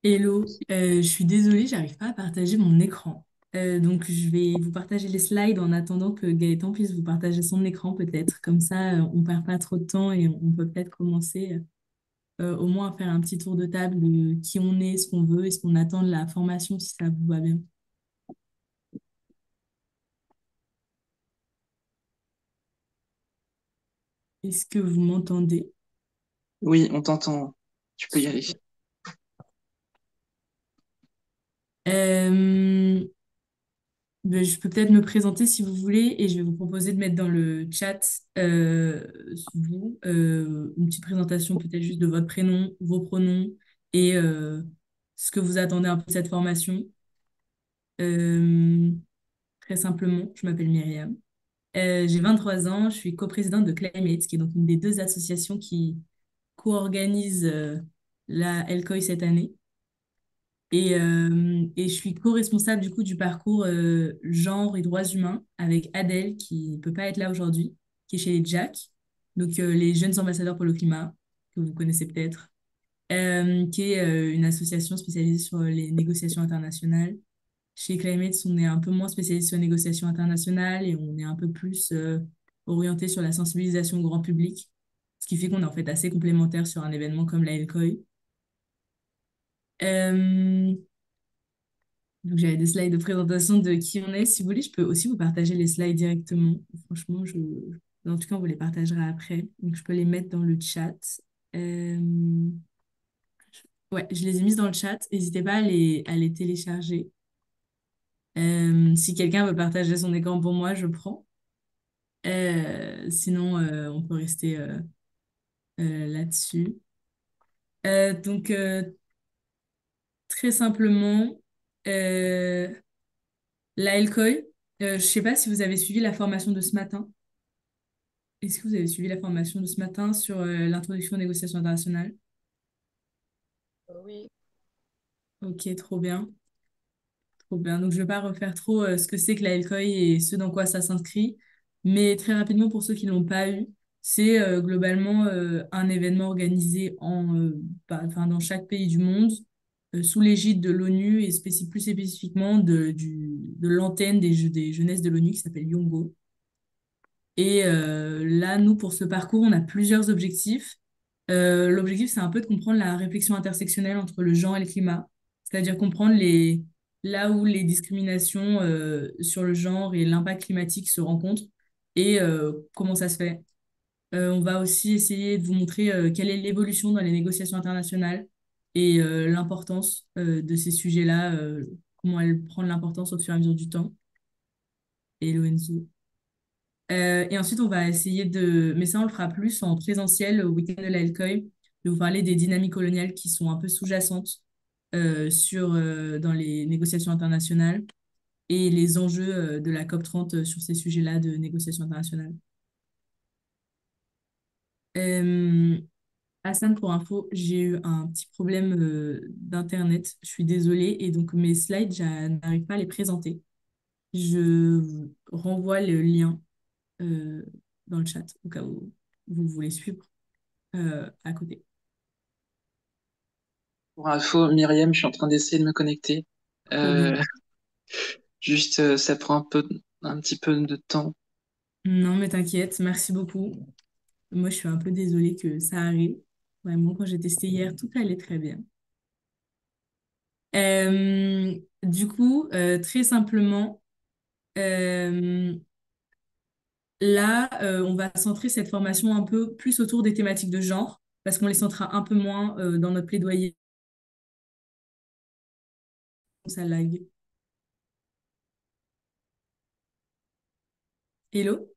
Hello, je suis désolée, j'arrive pas à partager mon écran. Donc je vais vous partager les slides en attendant que Gaëtan puisse vous partager son écran peut-être. Comme ça, on perd pas trop de temps et on peut peut-être commencer au moins à faire un petit tour de table de qui on est, ce qu'on veut et ce qu'on attend de la formation si ça vous va bien. Est-ce que vous m'entendez? Oui, on t'entend. Tu peux y aller. Super. Euh, je peux peut-être me présenter si vous voulez et je vais vous proposer de mettre dans le chat une petite présentation peut-être juste de votre prénom, vos pronoms et ce que vous attendez un peu de cette formation. Euh, Très simplement, je m'appelle Myriam. J'ai 23 ans, je suis coprésidente de Climate, qui est donc une des deux associations qui co-organisent la LCOI cette année. Et je suis co-responsable du coup du parcours genre et droits humains avec Adèle qui ne peut pas être là aujourd'hui, qui est chez les Jack, donc les jeunes ambassadeurs pour le climat, que vous connaissez peut-être, qui est une association spécialisée sur les négociations internationales. Chez Climate, on est un peu moins spécialisé sur les négociations internationales et on est un peu plus orienté sur la sensibilisation au grand public, ce qui fait qu'on est en fait assez complémentaires sur un événement comme la LCOI. Euh, Donc, j'avais des slides de présentation de qui on est. Si vous voulez, je peux aussi vous partager les slides directement. Franchement, en tout cas, on vous les partagera après. Donc, je peux les mettre dans le chat. Euh, Ouais, je les ai mises dans le chat. N'hésitez pas à les télécharger. Si quelqu'un veut partager son écran pour moi, je prends. Sinon, on peut rester là-dessus. Donc, très simplement, euh, la LCOI, je ne sais pas si vous avez suivi la formation de ce matin. Est-ce que vous avez suivi la formation de ce matin sur l'introduction aux négociations internationales? Oui. Ok, trop bien. Trop bien. Donc, je ne vais pas refaire trop ce que c'est que la LCOI et ce dans quoi ça s'inscrit. Mais très rapidement, pour ceux qui ne l'ont pas eu, c'est globalement un événement organisé enfin, dans chaque pays du monde, sous l'égide de l'ONU et plus spécifiquement de l'antenne des jeunesses de l'ONU qui s'appelle YONGO. Et là, nous, pour ce parcours, on a plusieurs objectifs. L'objectif, c'est un peu de comprendre la réflexion intersectionnelle entre le genre et le climat, c'est-à-dire comprendre là où les discriminations sur le genre et l'impact climatique se rencontrent et comment ça se fait. On va aussi essayer de vous montrer quelle est l'évolution dans les négociations internationales et l'importance de ces sujets-là, comment elles prennent l'importance au fur et à mesure du temps. Et Lorenzo. Et ensuite, on va essayer mais ça, on le fera plus en présentiel au week-end de la LCOI, de vous parler des dynamiques coloniales qui sont un peu sous-jacentes dans les négociations internationales et les enjeux de la COP30 sur ces sujets-là de négociations internationales. Euh, Hassan, pour info, j'ai eu un petit problème d'internet. Je suis désolée et donc mes slides, je n'arrive pas à les présenter. Je vous renvoie le lien euh, dans le chat au cas où vous voulez suivre à côté. Pour info, Myriam, je suis en train d'essayer de me connecter. Trop bien. Euh, juste, ça prend un petit peu de temps. Non, mais t'inquiète, merci beaucoup. Moi, je suis un peu désolée que ça arrive. Vraiment, quand j'ai testé hier, tout allait très bien. Du coup, très simplement, euh, là, on va centrer cette formation un peu plus autour des thématiques de genre, parce qu'on les centrera un peu moins dans notre plaidoyer. Ça lag. Hello?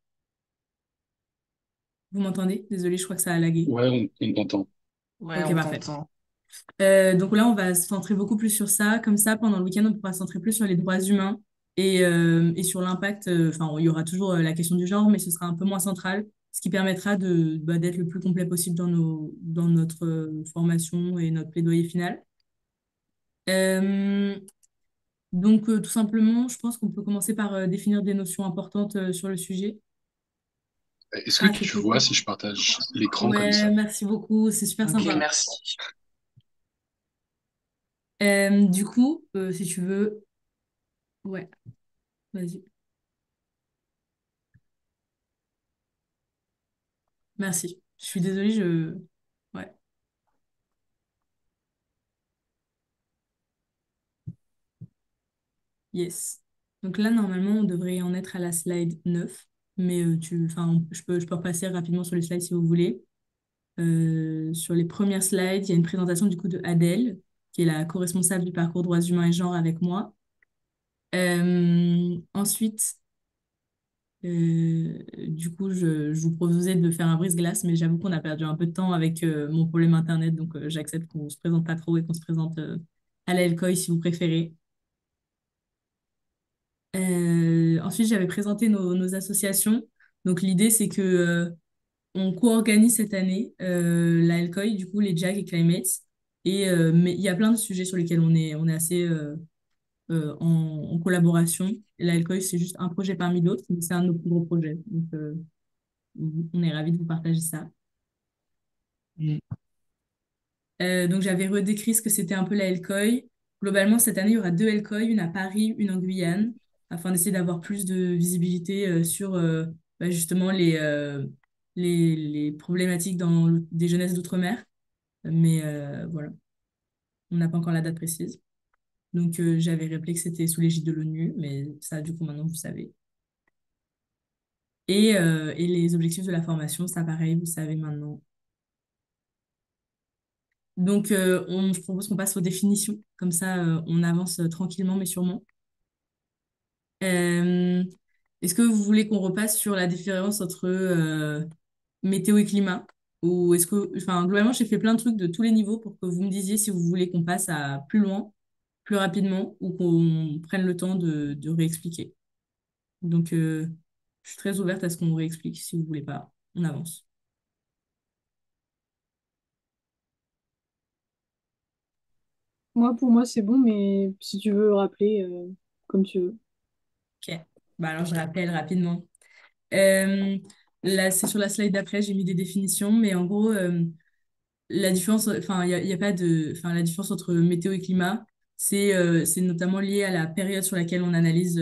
Vous m'entendez? Désolée, je crois que ça a lagué. Ouais, on t'entend. Ouais, Ok, on parfait. t'entend. Donc là, on va se centrer beaucoup plus sur ça. Comme ça, pendant le week-end, on pourra se centrer plus sur les droits humains et sur l'impact. Enfin, il y aura toujours la question du genre, mais ce sera un peu moins central, ce qui permettra d'être le plus complet possible dans notre formation et notre plaidoyer final. Euh, donc, tout simplement, je pense qu'on peut commencer par définir des notions importantes sur le sujet. Est-ce que Ah, c'est tu trop vois cool. si je partage l'écran comme Ouais, ça? merci beaucoup. C'est super Ok, sympa. merci. Du coup, si tu veux, ouais, vas-y. Merci. Je suis désolée, je... Ouais, yes. Donc là, normalement, on devrait en être à la slide 9, mais enfin, je peux repasser rapidement sur les slides si vous voulez. Sur les premières slides, il y a une présentation du coup de Adèle, qui est la co-responsable du parcours droits humains et genre avec moi. Ensuite, du coup, je vous proposais de faire un brise-glace, mais j'avoue qu'on a perdu un peu de temps avec mon problème Internet, donc j'accepte qu'on se présente pas trop et qu'on se présente à la LCOI si vous préférez. Ensuite, j'avais présenté nos associations. Donc, l'idée, c'est que on co-organise cette année la LCOI, du coup, les JAG et Climate. Mais il y a plein de sujets sur lesquels on est assez en collaboration. Et la LCOI, c'est juste un projet parmi d'autres, mais c'est un de nos plus gros projets. Donc, on est ravis de vous partager ça. Mm. Donc, j'avais redécrit ce que c'était un peu la LCOI. Globalement, cette année, il y aura deux LCOI, une à Paris, une en Guyane, afin d'essayer d'avoir plus de visibilité sur justement les problématiques des jeunesses d'outre-mer. Mais voilà, on n'a pas encore la date précise. Donc, j'avais rappelé que c'était sous l'égide de l'ONU, mais ça, du coup, maintenant, vous savez. Et les objectifs de la formation, ça, pareil, vous savez maintenant. Donc, je propose qu'on passe aux définitions. Comme ça, on avance tranquillement, mais sûrement. Euh, Est-ce que vous voulez qu'on repasse sur la différence entre météo et climat? Ou est-ce que, enfin, globalement, j'ai fait plein de trucs de tous les niveaux pour que vous me disiez si vous voulez qu'on passe à plus loin, plus rapidement, ou qu'on prenne le temps de réexpliquer. Donc, je suis très ouverte à ce qu'on réexplique. Si vous voulez pas, on avance. Pour moi, c'est bon, mais si tu veux rappeler, comme tu veux. Ok. Bah alors, je rappelle rapidement. Euh, Là, c'est sur la slide d'après, j'ai mis des définitions, mais en gros, la différence, enfin, il y a pas de, enfin, la différence entre météo et climat, c'est notamment lié à la période sur laquelle on analyse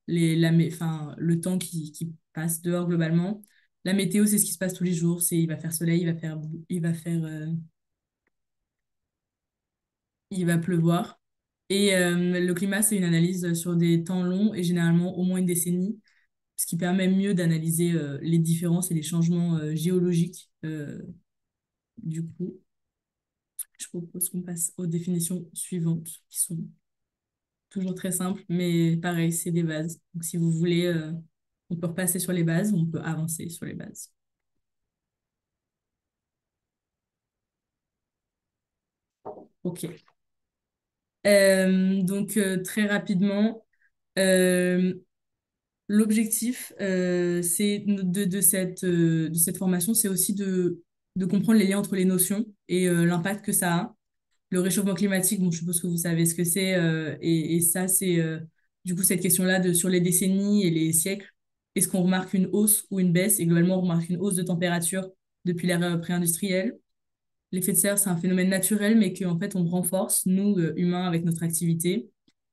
enfin, le temps qui passe dehors globalement. La météo, c'est ce qui se passe tous les jours, c'est il va faire soleil, il va pleuvoir. Et le climat, c'est une analyse sur des temps longs et généralement au moins une décennie, ce qui permet mieux d'analyser les différences et les changements géologiques. Du coup, je propose qu'on passe aux définitions suivantes, qui sont toujours très simples, mais pareil, c'est des bases. Donc, si vous voulez, on peut repasser sur les bases, on peut avancer sur les bases. OK. Donc, très rapidement, euh, l'objectif de cette formation, c'est aussi de comprendre les liens entre les notions et l'impact que ça a. Le réchauffement climatique, bon, je suppose que vous savez ce que c'est, et ça, c'est du coup cette question-là sur les décennies et les siècles. Est-ce qu'on remarque une hausse ou une baisse? Et globalement, on remarque une hausse de température depuis l'ère pré-industrielle. L'effet de serre, c'est un phénomène naturel, mais qu'en fait, on renforce, nous, humains, avec notre activité.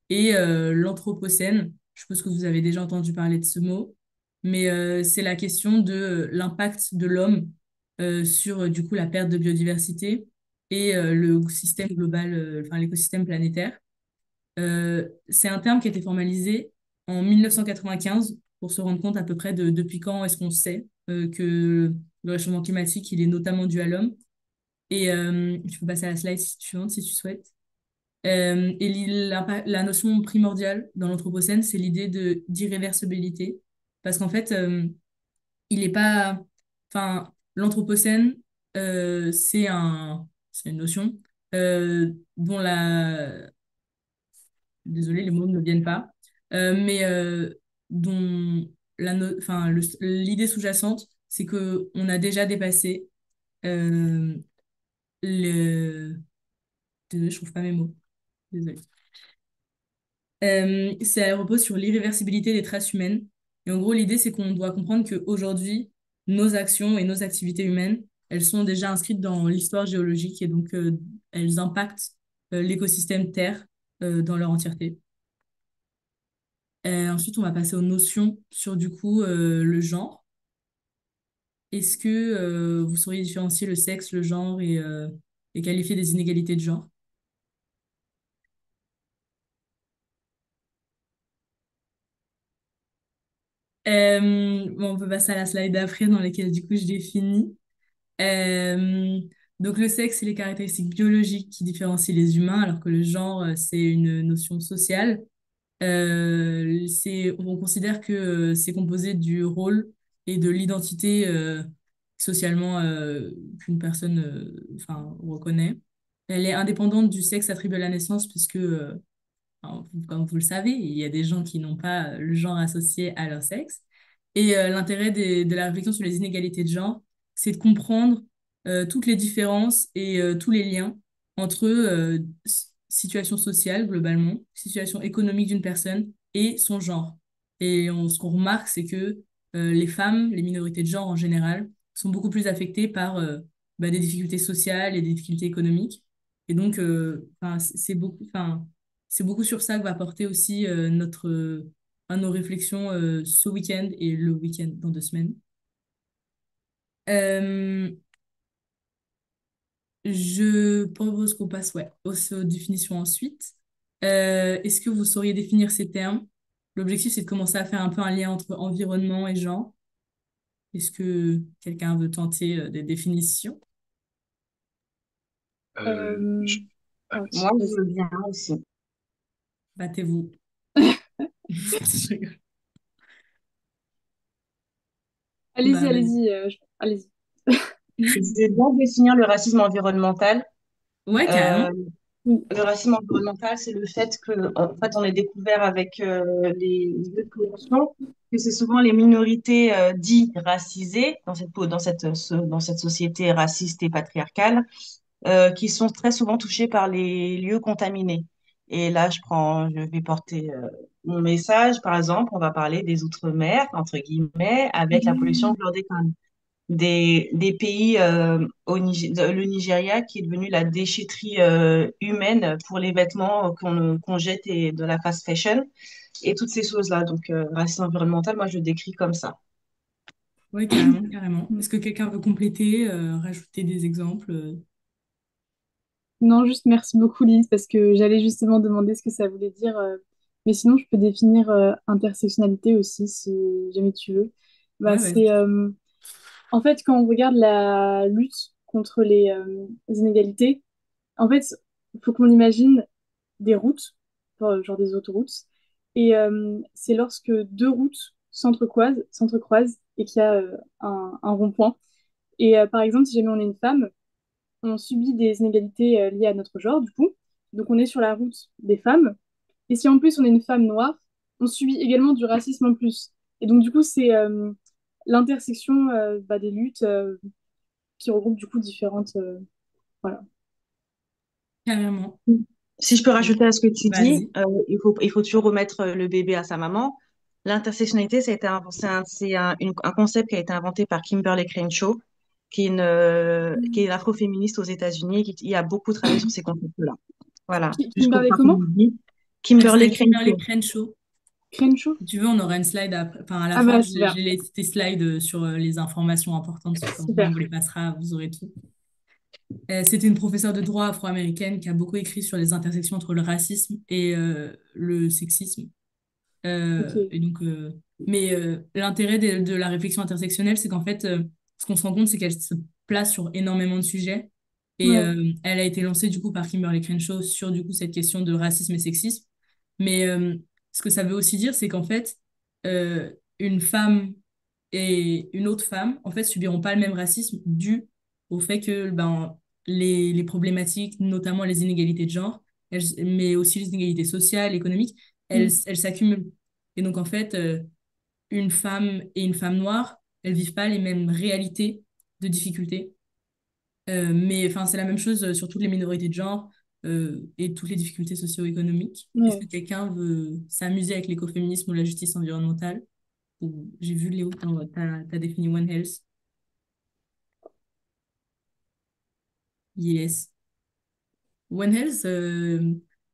Et l'anthropocène, je suppose que vous avez déjà entendu parler de ce mot, mais c'est la question de l'impact de l'homme sur du coup la perte de biodiversité et le système global, enfin l'écosystème planétaire. C'est un terme qui a été formalisé en 1995 pour se rendre compte à peu près de depuis quand est-ce qu'on sait que le réchauffement climatique, il est notamment dû à l'homme. Et tu peux passer à la slide suivante si tu souhaites. La notion primordiale dans l'Anthropocène, c'est l'idée d'irréversibilité. Parce qu'en fait, il est pas. Enfin, l'Anthropocène, c'est une notion dont la. Désolée, les mots ne me viennent pas. Mais dont enfin, l'idée sous-jacente, c'est qu'on a déjà dépassé euh, le. Désolée, je trouve pas mes mots. Désolée. Ça repose sur l'irréversibilité des traces humaines. Et en gros, l'idée, c'est qu'on doit comprendre qu'aujourd'hui, nos actions et nos activités humaines, elles sont déjà inscrites dans l'histoire géologique et donc elles impactent l'écosystème Terre dans leur entièreté. Ensuite, on va passer aux notions sur du coup le genre. Est-ce que vous sauriez différencier le sexe, le genre et qualifier des inégalités de genre? Bon, on peut passer à la slide d'après dans laquelle du coup je définis. Euh, donc le sexe, c'est les caractéristiques biologiques qui différencient les humains, alors que le genre, c'est une notion sociale. On considère que c'est composé du rôle et de l'identité socialement qu'une personne enfin, reconnaît. Elle est indépendante du sexe attribué à la naissance, puisque enfin, comme vous le savez, il y a des gens qui n'ont pas le genre associé à leur sexe. Et l'intérêt de la réflexion sur les inégalités de genre, c'est de comprendre toutes les différences et tous les liens entre situation sociale, globalement, situation économique d'une personne et son genre. Et ce qu'on remarque, c'est que les femmes, les minorités de genre en général, sont beaucoup plus affectées par des difficultés sociales et des difficultés économiques. Et donc, enfin, c'est beaucoup sur ça que va porter aussi nos réflexions ce week-end et le week-end dans 2 semaines. Euh, je propose qu'on passe aux définitions ensuite. Est-ce que vous sauriez définir ces termes? L'objectif, c'est de commencer à faire un peu un lien entre environnement et genre. Est-ce que quelqu'un veut tenter des définitions? Je- Euh, Ah, ah, vas-y. Moi, je vas-y. veux bien aussi. Battez-vous. Je rigole. Allez-y, Bah, vas-y. allez-y, allez-y. Je vais bien définir le racisme environnemental. Ouais, Euh, carrément. Oui. le racisme environnemental, c'est le fait que, en fait, on est découvert avec les lieux de pollution, que c'est souvent les minorités dites racisées dans cette société raciste et patriarcale qui sont très souvent touchés par les lieux contaminés. Et là, je vais porter mon message. Par exemple, on va parler des Outre-mer, entre guillemets, avec la pollution Oui. chlordécone. Des pays, le Nigeria, qui est devenu la déchetterie humaine pour les vêtements qu'on jette et de la fast fashion et toutes ces choses-là. Donc, racisme environnemental, moi, je le décris comme ça. Ouais, carrément, carrément. Mm. Est-ce que quelqu'un veut compléter, rajouter des exemples? Non, juste merci beaucoup, Lise, parce que j'allais justement demander ce que ça voulait dire. Mais sinon, je peux définir intersectionnalité aussi, si jamais tu veux. Bah, Ouais, c'est, vas-y. en fait, quand on regarde la lutte contre les inégalités, en fait, il faut qu'on imagine des routes, genre des autoroutes. Et c'est lorsque deux routes s'entrecroisent et qu'il y a un rond-point. Et par exemple, si jamais on est une femme, on subit des inégalités liées à notre genre, du coup. Donc on est sur la route des femmes. Et si en plus on est une femme noire, on subit également du racisme en plus. Et donc du coup, c'est l'intersection des luttes qui regroupent du coup différentes... voilà. Carrément. Si je peux rajouter à ce que tu dis, Vas-y. il faut toujours remettre le bébé à sa maman. L'intersectionnalité, un concept qui a été inventé par Kimberly Crenshaw, qui est une afroféministe aux États-Unis et qui a beaucoup travaillé sur ces concepts-là. Voilà, jusqu'au Kimberley parcours comment? de vie. Elle Kimberly s'appelle Kimberly Crenshaw. Crenshaw. Crenshaw? Si tu veux, on aura une slide après. Enfin, à la Ah fin, bah j'ai super, les slides sur les informations importantes. Comme ça, on super. vous les passera, vous aurez tout. C'était une professeure de droit afro-américaine qui a beaucoup écrit sur les intersections entre le racisme et le sexisme. Ok. Et donc, mais l'intérêt de la réflexion intersectionnelle, c'est qu'en fait, ce qu'on se rend compte, c'est qu'elle se place sur énormément de sujets. Et Ouais. elle a été lancée du coup par Kimberly Crenshaw sur du coup cette question de racisme et sexisme. Mais ce que ça veut aussi dire, c'est qu'en fait, euh, une femme et une autre femme, en fait, subiront pas le même racisme dû au fait que les problématiques, notamment les inégalités de genre, mais aussi les inégalités sociales, économiques, Mm. elles s'accumulent. Et donc, en fait, une femme et une femme noire, elles vivent pas les mêmes réalités de difficultés. Mais enfin, c'est la même chose sur toutes les minorités de genre et toutes les difficultés socio-économiques. Est-ce que Ouais. quelqu'un veut s'amuser avec l'écoféminisme ou la justice environnementale? J'ai vu Léo, t'as défini One Health. Yes. One Health,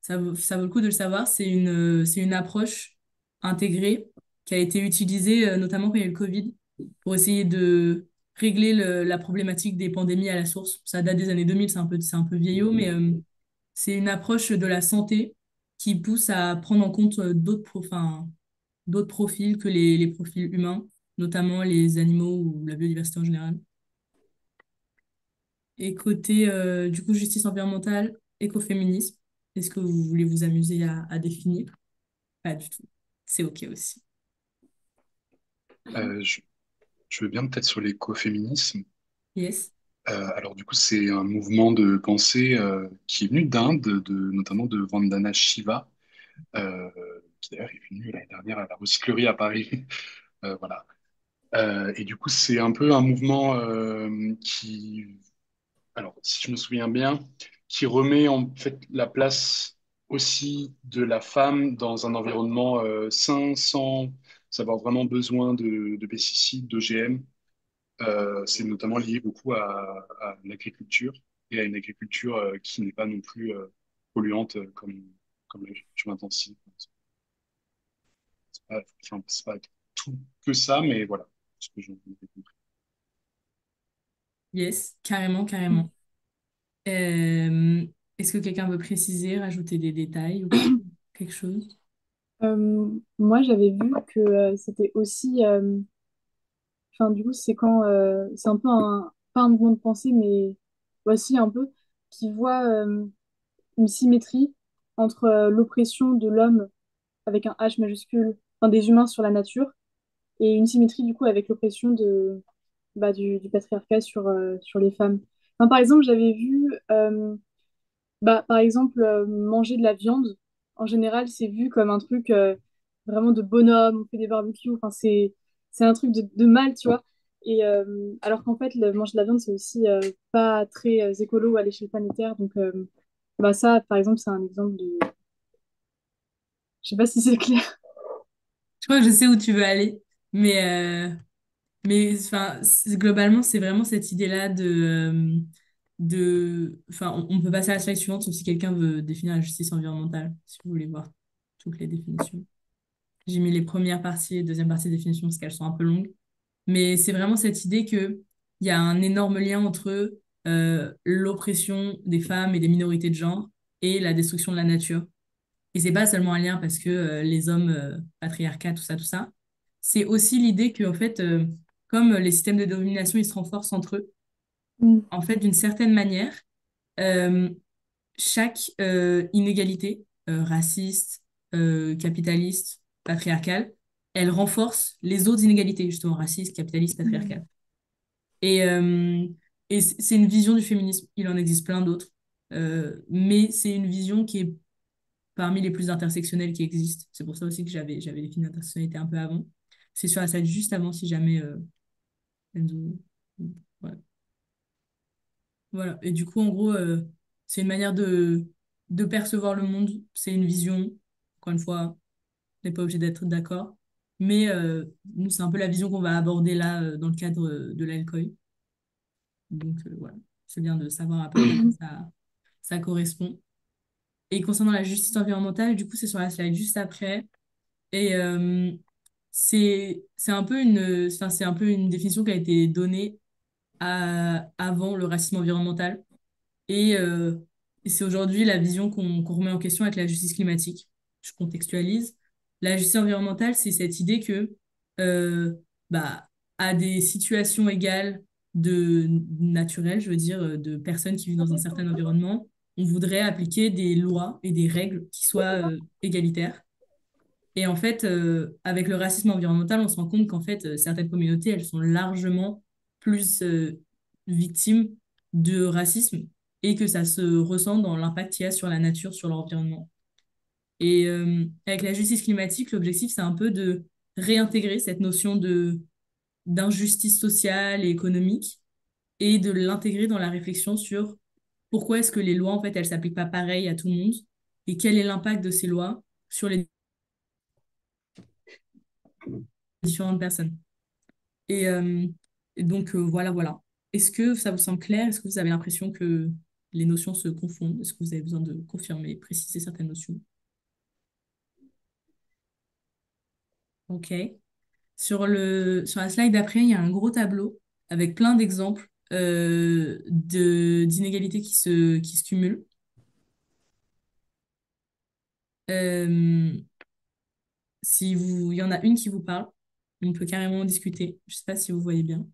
ça vaut le coup de le savoir, c'est une approche intégrée qui a été utilisée notamment quand il y a eu le Covid pour essayer de régler la problématique des pandémies à la source. Ça date des années 2000, c'est un peu vieillot, mais c'est une approche de la santé qui pousse à prendre en compte d'autres profils que les profils humains, notamment les animaux ou la biodiversité en général. Et côté, du coup, justice environnementale, écoféminisme, est-ce que vous voulez vous amuser à définir? Pas du tout. C'est OK aussi. Euh, je, je veux bien peut-être sur l'écoféminisme. Yes. Alors du coup, c'est un mouvement de pensée qui est venu d'Inde, notamment de Vandana Shiva, euh, qui d'ailleurs est venu l'année dernière à la recyclerie à Paris. Voilà. Et du coup, c'est un peu un mouvement alors si je me souviens bien, qui remet en fait la place aussi de la femme dans un environnement sain, sans avoir vraiment besoin de pesticides, d'OGM. C'est notamment lié beaucoup à l'agriculture et à une agriculture qui n'est pas non plus polluante comme l'agriculture intensive. C'est pas tout que ça, mais voilà, ce que j'en ai compris. Yes, carrément, carrément. Euh, Est-ce que quelqu'un veut préciser, rajouter des détails ou quelque chose? Moi, j'avais vu que c'était aussi, enfin, du coup, c'est quand, c'est un peu pas un mouvement de pensée, mais voici un peu, qui voit une symétrie entre l'oppression de l'homme avec un H majuscule, enfin, des humains sur la nature, et une symétrie, du coup, avec l'oppression du patriarcat sur les femmes. Enfin, par exemple, j'avais vu par exemple, manger de la viande, en général, c'est vu comme un truc vraiment de bonhomme, on fait des barbecues, enfin, c'est un truc de mal, tu vois. Et alors qu'en fait, manger de la viande, c'est aussi pas très écolo à l'échelle planétaire. Donc, ça, par exemple, c'est un exemple de. Je sais pas si c'est clair. Je crois que je sais où tu veux aller, mais, globalement, c'est vraiment cette idée-là on peut passer à la slide suivante, sauf si quelqu'un veut définir la justice environnementale, si vous voulez voir toutes les définitions. J'ai mis les premières parties et deuxième partie des définitions parce qu'elles sont un peu longues. Mais c'est vraiment cette idée qu'il y a un énorme lien entre l'oppression des femmes et des minorités de genre et la destruction de la nature. Et c'est pas seulement un lien parce que les hommes, patriarcat, tout ça. C'est aussi l'idée que, en fait, comme les systèmes de domination, ils se renforcent entre eux, Mm. en fait, d'une certaine manière, euh, chaque inégalité raciste, capitaliste, patriarcale, elle renforce les autres inégalités, justement, racistes, capitalistes, patriarcales. Et, euh, et c'est une vision du féminisme. Il en existe plein d'autres. Mais c'est une vision qui est parmi les plus intersectionnelles qui existent. C'est pour ça aussi que j'avais défini l'intersectionnalité un peu avant. C'est sur la slide juste avant, si jamais Enzo- Voilà. Voilà. Et du coup, en gros, c'est une manière de percevoir le monde. C'est une vision. Encore une fois, on n'est pas obligé d'être d'accord. Mais nous, c'est un peu la vision qu'on va aborder là dans le cadre de l'ALCOI. Donc voilà, c'est bien de savoir à peu près à quoi ça correspond. Et concernant la justice environnementale, du coup, c'est sur la slide juste après. Et c'est un peu c'est un peu une définition qui a été donnée avant le racisme environnemental. Et, euh, et c'est aujourd'hui la vision qu'on remet en question avec la justice climatique. Je contextualise. La justice environnementale, c'est cette idée que euh, bah, à des situations égales de naturelles, je veux dire, de personnes qui vivent dans un certain environnement, on voudrait appliquer des lois et des règles qui soient égalitaires. Et en fait, avec le racisme environnemental, on se rend compte qu'en fait, certaines communautés, elles sont largement plus victimes de racisme et que ça se ressent dans l'impact qu'il y a sur la nature, sur l'environnement. Et avec la justice climatique, l'objectif, c'est un peu de réintégrer cette notion d'injustice sociale et économique et de l'intégrer dans la réflexion sur pourquoi est-ce que les lois, en fait, elles s'appliquent pas pareil à tout le monde et quel est l'impact de ces lois sur les différentes personnes. Et, et donc, voilà, voilà. Est-ce que ça vous semble clair? Est-ce que vous avez l'impression que les notions se confondent. Est-ce que vous avez besoin de confirmer, préciser certaines notions? Ok. Sur la slide d'après, il y a un gros tableau avec plein d'exemples d'inégalités qui se cumulent. Euh, Si il y en a une qui vous parle, on peut carrément en discuter. Je sais pas si vous voyez bien.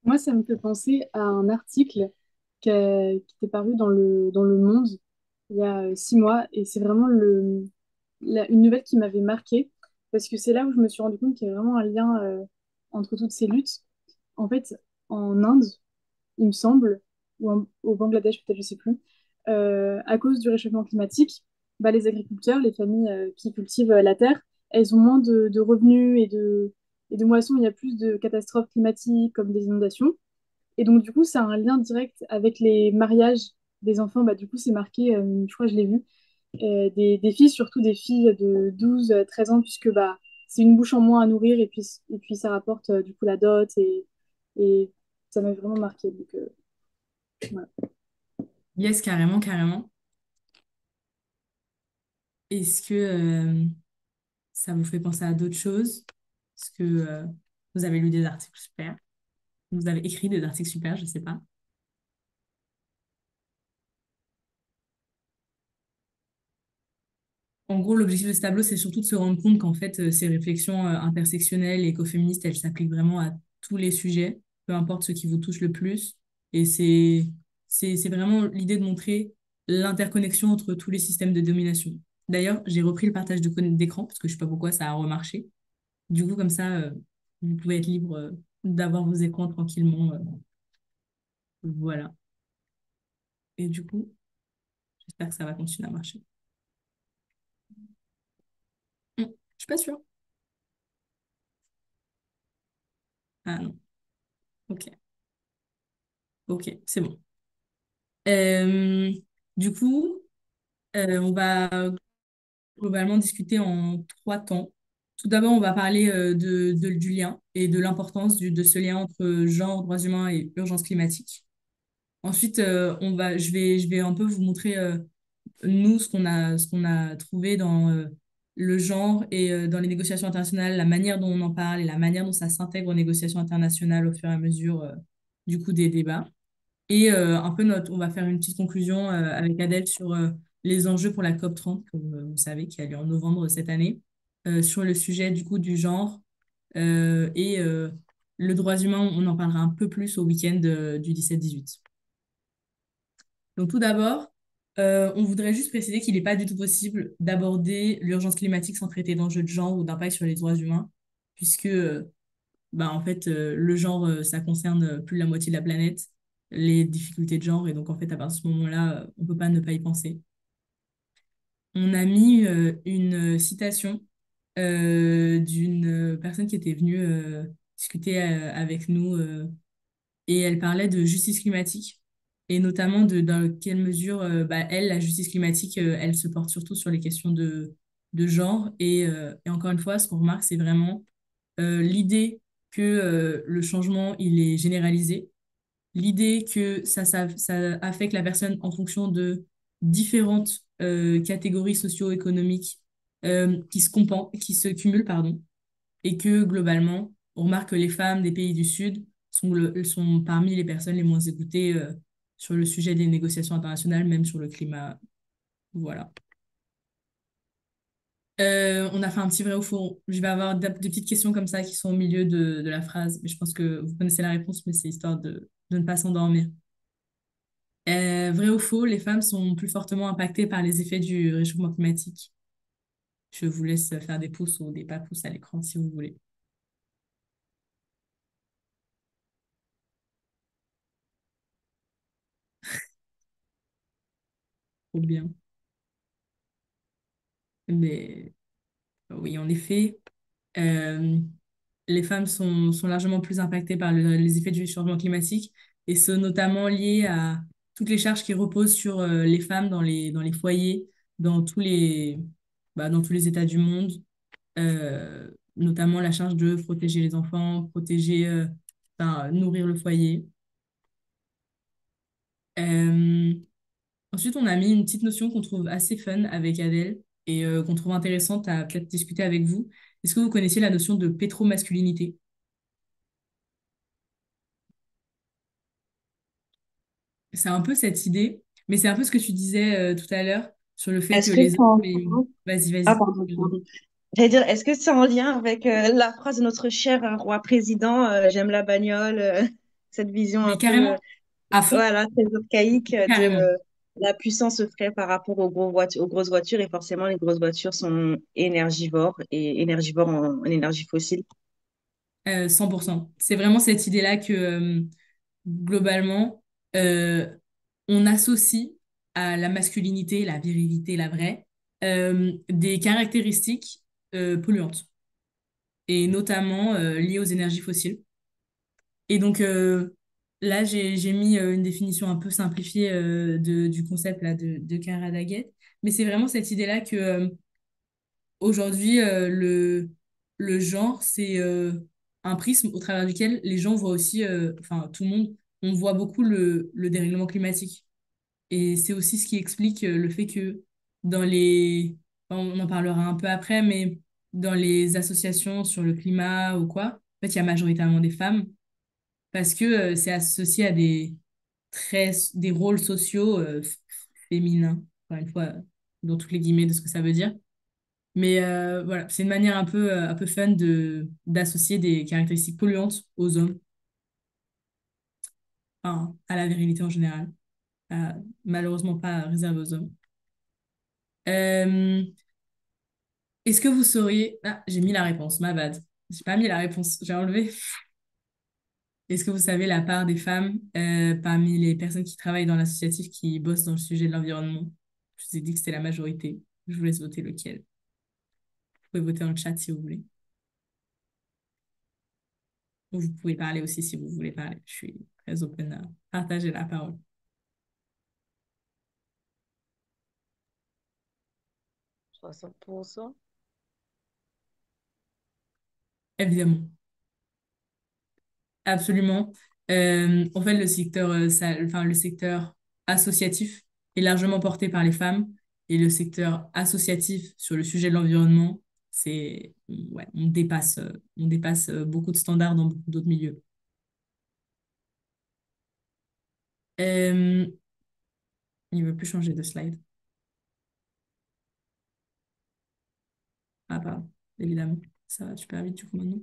Moi, ça me fait penser à un article qui était paru dans le Monde il y a 6 mois. Et c'est vraiment une nouvelle qui m'avait marquée parce que c'est là où je me suis rendu compte qu'il y a vraiment un lien entre toutes ces luttes. En fait, en Inde, il me semble, au Bangladesh, peut-être, je sais plus, à cause du réchauffement climatique, bah, les agriculteurs, les familles qui cultivent la terre, elles ont moins de revenus et de moissons. Il y a plus de catastrophes climatiques comme des inondations. Et donc, du coup, ça a un lien direct avec les mariages des enfants. Bah, du coup, c'est marqué, je crois que je l'ai vu, des filles, surtout des filles de 12 13 ans, puisque bah, c'est une bouche en moins à nourrir et puis ça rapporte du coup la dot et ça m'a vraiment marqué. Donc, voilà. Yes, carrément, carrément. Est-ce que ça vous fait penser à d'autres choses? Est-ce que vous avez lu des articles super? Vous avez écrit des articles super, je sais pas. En gros, l'objectif de ce tableau, c'est surtout de se rendre compte qu'en fait, ces réflexions intersectionnelles et écoféministes, elles s'appliquent vraiment à tous les sujets, peu importe ce qui vous touche le plus. Et c'est vraiment l'idée de montrer l'interconnexion entre tous les systèmes de domination. D'ailleurs, j'ai repris le partage d'écran parce que je sais pas pourquoi ça a remarché. Du coup, comme ça, vous pouvez être libre d'avoir vos écrans tranquillement. Voilà. Et du coup, j'espère que ça va continuer à marcher. Je suis pas sûre. Ah non. Ok. Ok, c'est bon. Euh, du coup, on va globalement discuter en trois temps. Tout d'abord, on va parler du lien et de l'importance de ce lien entre genre, droits humains et urgence climatique. Ensuite, je vais un peu vous montrer, nous, ce qu'on a trouvé dans le genre et dans les négociations internationales, la manière dont on en parle et la manière dont ça s'intègre aux négociations internationales au fur et à mesure du coup des débats. Et un peu on va faire une petite conclusion avec Adèle sur les enjeux pour la COP30, comme vous savez, qui a lieu en novembre cette année, sur le sujet du coup du genre et le droit humain, on en parlera un peu plus au week-end du 17-18. Donc tout d'abord, on voudrait juste préciser qu'il n'est pas du tout possible d'aborder l'urgence climatique sans traiter d'enjeux de genre ou d'impact sur les droits humains, puisque bah, en fait, le genre, ça concerne plus de la moitié de la planète, les difficultés de genre, et donc en fait, à partir de ce moment-là, on ne peut pas ne pas y penser. On a mis une citation d'une personne qui était venue discuter avec nous, et elle parlait de justice climatique, et notamment de dans quelle mesure, bah, elle, la justice climatique, elle se porte surtout sur les questions de genre, et encore une fois, ce qu'on remarque, c'est vraiment l'idée que le changement, il est généralisé, l'idée que ça affecte la personne en fonction de différentes catégories socio-économiques qui se cumulent, pardon, et que globalement, on remarque que les femmes des pays du Sud sont parmi les personnes les moins écoutées sur le sujet des négociations internationales, même sur le climat. Voilà. On a fait un petit vrai ou faux. Je vais avoir des petites questions comme ça qui sont au milieu de la phrase, mais je pense que vous connaissez la réponse, mais c'est histoire de ne pas s'endormir. Vrai ou faux, les femmes sont plus fortement impactées par les effets du réchauffement climatique. Je vous laisse faire des pouces ou des pas pouces à l'écran si vous voulez. Trop bien. Mais oui, en effet, Euh, les femmes sont largement plus impactées par les effets du changement climatique et sont notamment liées à toutes les charges qui reposent sur les femmes dans les foyers, dans dans tous les États du monde, notamment la charge de protéger les enfants, nourrir le foyer. Euh, Ensuite, on a mis une petite notion qu'on trouve assez fun avec Adèle et qu'on trouve intéressante à peut-être discuter avec vous. Est-ce que vous connaissiez la notion de pétromasculinité? C'est un peu cette idée, mais c'est un peu ce que tu disais tout à l'heure sur le fait que Est-ce que les ça... hommes... Vas-y, Ah, vas-y. pardon, Pardon. pardon. J'allais dire, est-ce que c'est en lien avec la phrase de notre cher roi président, j'aime la bagnole, cette vision Mais un peu, carrément, à fond, voilà, très archaïque de carrément. la puissance se ferait par rapport aux grosses voitures, et forcément, les grosses voitures sont énergivores et énergivores en énergie fossile. 100%. C'est vraiment cette idée-là que, globalement, euh, on associe à la masculinité, la virilité, la vraie, des caractéristiques polluantes, et notamment liées aux énergies fossiles. Et donc, là, j'ai mis une définition un peu simplifiée du concept là, de Cara Daguet. Mais c'est vraiment cette idée-là que aujourd'hui, le genre, c'est un prisme au travers duquel les gens voient aussi, enfin, tout le monde, on voit beaucoup le dérèglement climatique. Et c'est aussi ce qui explique le fait que dans les, enfin, on en parlera un peu après, mais dans les associations sur le climat ou quoi, en fait, il y a majoritairement des femmes parce que c'est associé à des rôles sociaux féminins, encore une fois, dans toutes les guillemets de ce que ça veut dire. Mais voilà, c'est une manière un peu fun d'associer des caractéristiques polluantes aux hommes, enfin, à la virilité en général, malheureusement pas réservé aux hommes. Euh, Est-ce que vous sauriez... Ah, j'ai mis la réponse, ma bad. J'ai pas mis la réponse, j'ai enlevé. Est-ce que vous savez la part des femmes parmi les personnes qui travaillent dans l'associatif qui bossent dans le sujet de l'environnement? Je vous ai dit que c'était la majorité. Je vous laisse voter lequel. Vous pouvez voter dans le chat si vous voulez. Ou vous pouvez parler aussi si vous voulez parler. Je suis très open à partager la parole. 60%. Évidemment. Absolument. En fait, le secteur associatif est largement porté par les femmes et le secteur associatif sur le sujet de l'environnement, ouais, on dépasse beaucoup de standards dans beaucoup d'autres milieux. Euh, il ne veut plus changer de slide. Ah, pardon, évidemment. Ça va super vite du coup maintenant.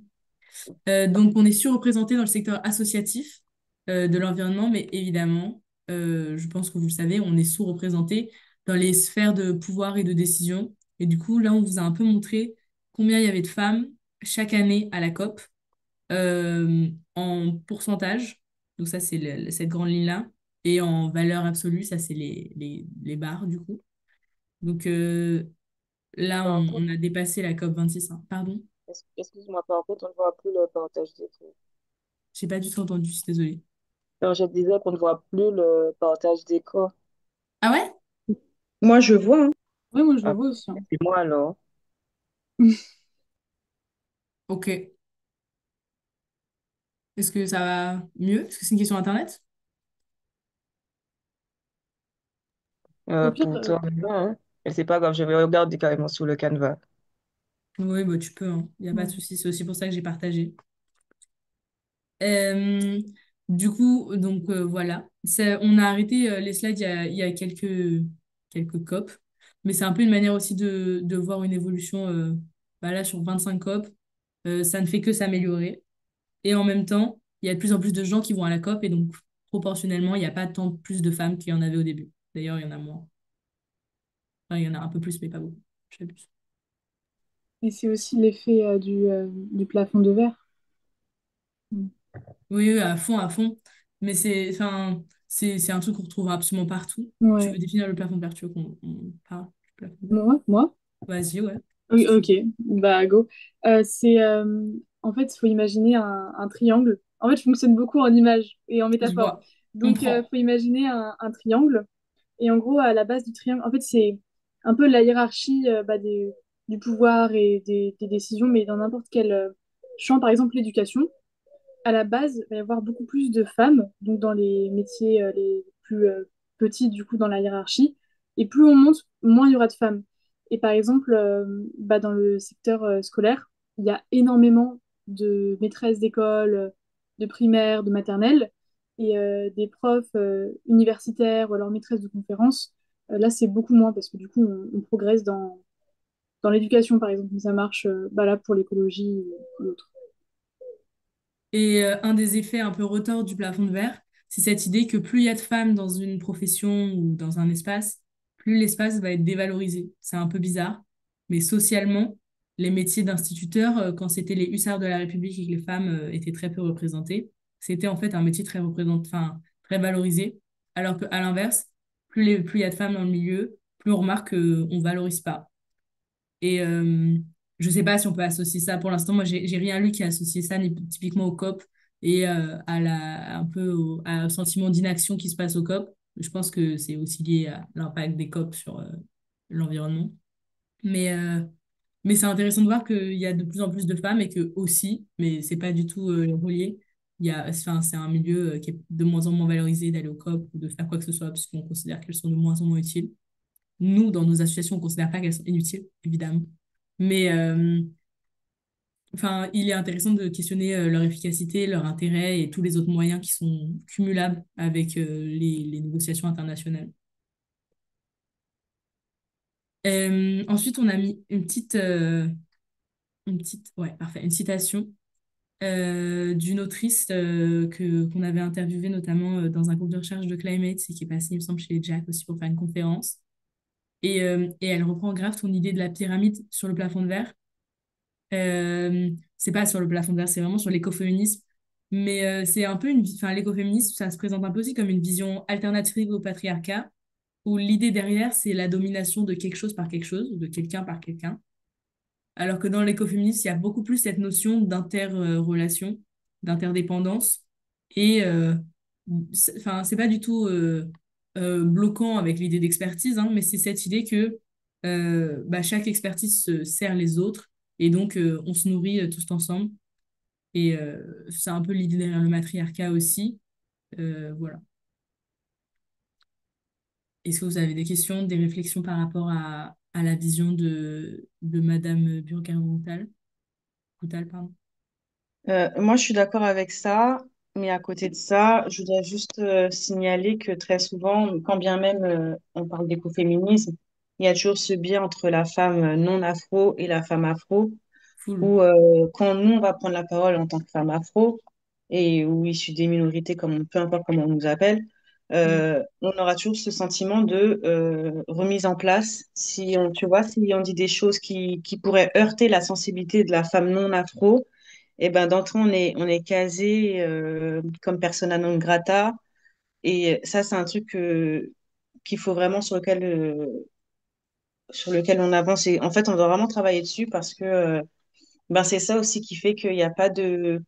Donc, on est surreprésenté dans le secteur associatif de l'environnement, mais évidemment, je pense que vous le savez, on est sous-représenté dans les sphères de pouvoir et de décision. Et du coup, là, on vous a un peu montré combien il y avait de femmes chaque année à la COP en pourcentage. Donc, ça, c'est cette grande ligne-là. Et en valeur absolue, ça, c'est les barres, du coup. Donc, là, Par contre, on a dépassé la COP 26, hein. Pardon? excuse-moi, par contre, on ne voit plus le partage d'écran. J'ai pas du tout entendu, je suis désolée. Alors, je disais qu'on ne voit plus le partage d'écran. Ah ouais? Moi, je vois, hein. Oui, moi je le Ah, vois aussi, hein. c'est moi alors. Ok. Est-ce que ça va mieux? Est-ce que c'est une question Internet? Au pire, Pour toi, non, hein. Mais c'est pas grave, je vais regarder carrément sur le canevas. Oui, bah, tu peux, hein. Il n'y a pas de ouais. souci. C'est aussi pour ça que j'ai partagé. Euh, du coup, donc voilà. On a arrêté les slides il y a quelques COP. Mais c'est un peu une manière aussi de voir une évolution bah là, sur 25 COP. Ça ne fait que s'améliorer. Et en même temps, il y a de plus en plus de gens qui vont à la COP. Et donc, proportionnellement, il n'y a pas tant plus de femmes qu'il y en avait au début. D'ailleurs, il y en a moins. Enfin, il y en a un peu plus, mais pas beaucoup. J'abuse. Et c'est aussi l'effet du plafond de verre. Mm. Oui, oui, à fond, à fond. Mais enfin, c'est un truc qu'on retrouve absolument partout. Tu veux Ouais. définir le plafond de verre, tu veux qu'on on parle du plafond de verre? Moi? Vas-y, ouais. Oui, ok, bah go. C'est en fait, il faut imaginer un triangle. En fait, je fonctionne beaucoup en images et en Je métaphores. vois, je Donc, comprends. faut imaginer un triangle. Et en gros, à la base du triangle, en fait, c'est un peu la hiérarchie du pouvoir et des décisions, mais dans n'importe quel champ, par exemple l'éducation. À la base, il va y avoir beaucoup plus de femmes, donc dans les métiers les plus petits, du coup, dans la hiérarchie. Et plus on monte, moins il y aura de femmes. Et par exemple, dans le secteur scolaire, il y a énormément de maîtresses d'école, de primaire, de maternelle, et des profs universitaires ou alors maîtresses de conférences. Là, c'est beaucoup moins parce que du coup, on progresse dans l'éducation, par exemple. Mais ça marche là pour l'écologie ou l'autre. Et un des effets un peu retors du plafond de verre, c'est cette idée que plus il y a de femmes dans une profession ou dans un espace, plus l'espace va être dévalorisé. C'est un peu bizarre, mais socialement, les métiers d'instituteur, quand c'était les hussards de la République et que les femmes étaient très peu représentées, c'était en fait un métier enfin, très valorisé. Alors qu'à l'inverse, plus il y a de femmes dans le milieu, plus on remarque qu'on ne valorise pas. Et je sais pas si on peut associer ça. Pour l'instant, moi, j'ai rien lu qui associe ça typiquement au COP et un peu au sentiment d'inaction qui se passe au COP. Je pense que c'est aussi lié à l'impact des COP sur l'environnement. Mais, euh, mais c'est intéressant de voir qu'il y a de plus en plus de femmes et que aussi, mais c'est pas du tout relié, enfin, c'est un milieu qui est de moins en moins valorisé d'aller au COP ou de faire quoi que ce soit parce qu'on considère qu'elles sont de moins en moins utiles. Nous, dans nos associations, on ne considère pas qu'elles sont inutiles, évidemment. Mais enfin, il est intéressant de questionner leur efficacité, leur intérêt et tous les autres moyens qui sont cumulables avec les négociations internationales. Ensuite, on a mis ouais, parfait, une citation d'une autrice qu'on avait interviewée notamment dans un groupe de recherche de Climate et qui est passée, il me semble, chez les Jack aussi pour faire une conférence. Et elle reprend grave ton idée de la pyramide sur le plafond de verre. C'est pas sur le plafond de verre, c'est vraiment sur l'écoféminisme. Mais c'est un peu enfin, l'écoféminisme, ça se présente un peu aussi comme une vision alternative au patriarcat, où l'idée derrière, c'est la domination de quelque chose par quelque chose, ou de quelqu'un par quelqu'un. Alors que dans l'écoféminisme, il y a beaucoup plus cette notion d'interrelation, d'interdépendance. Et enfin, c'est pas du tout bloquant avec l'idée d'expertise, hein, mais c'est cette idée que chaque expertise se sert les autres et donc on se nourrit tous ensemble. Et c'est un peu l'idée derrière le matriarcat aussi. Voilà. Est-ce que vous avez des questions, des réflexions par rapport à la vision de Madame Burger-Routal, pardon. Moi, je suis d'accord avec ça, mais à côté de ça, je voudrais juste signaler que très souvent, quand bien même on parle d'écoféminisme, il y a toujours ce biais entre la femme non afro et la femme afro, Full. où quand nous, on va prendre la parole en tant que femme afro, et ou issue des minorités, comme, peu importe comment on nous appelle, Mm. on aura toujours ce sentiment de remise en place. Si on, tu vois, si on dit des choses qui pourraient heurter la sensibilité de la femme non afro, et ben d'entrée, on est casé comme persona non grata. Et ça, c'est un truc qu'il faut vraiment sur lequel on avance. Et en fait, on doit vraiment travailler dessus parce que ben, c'est ça aussi qui fait qu'il n'y a pas de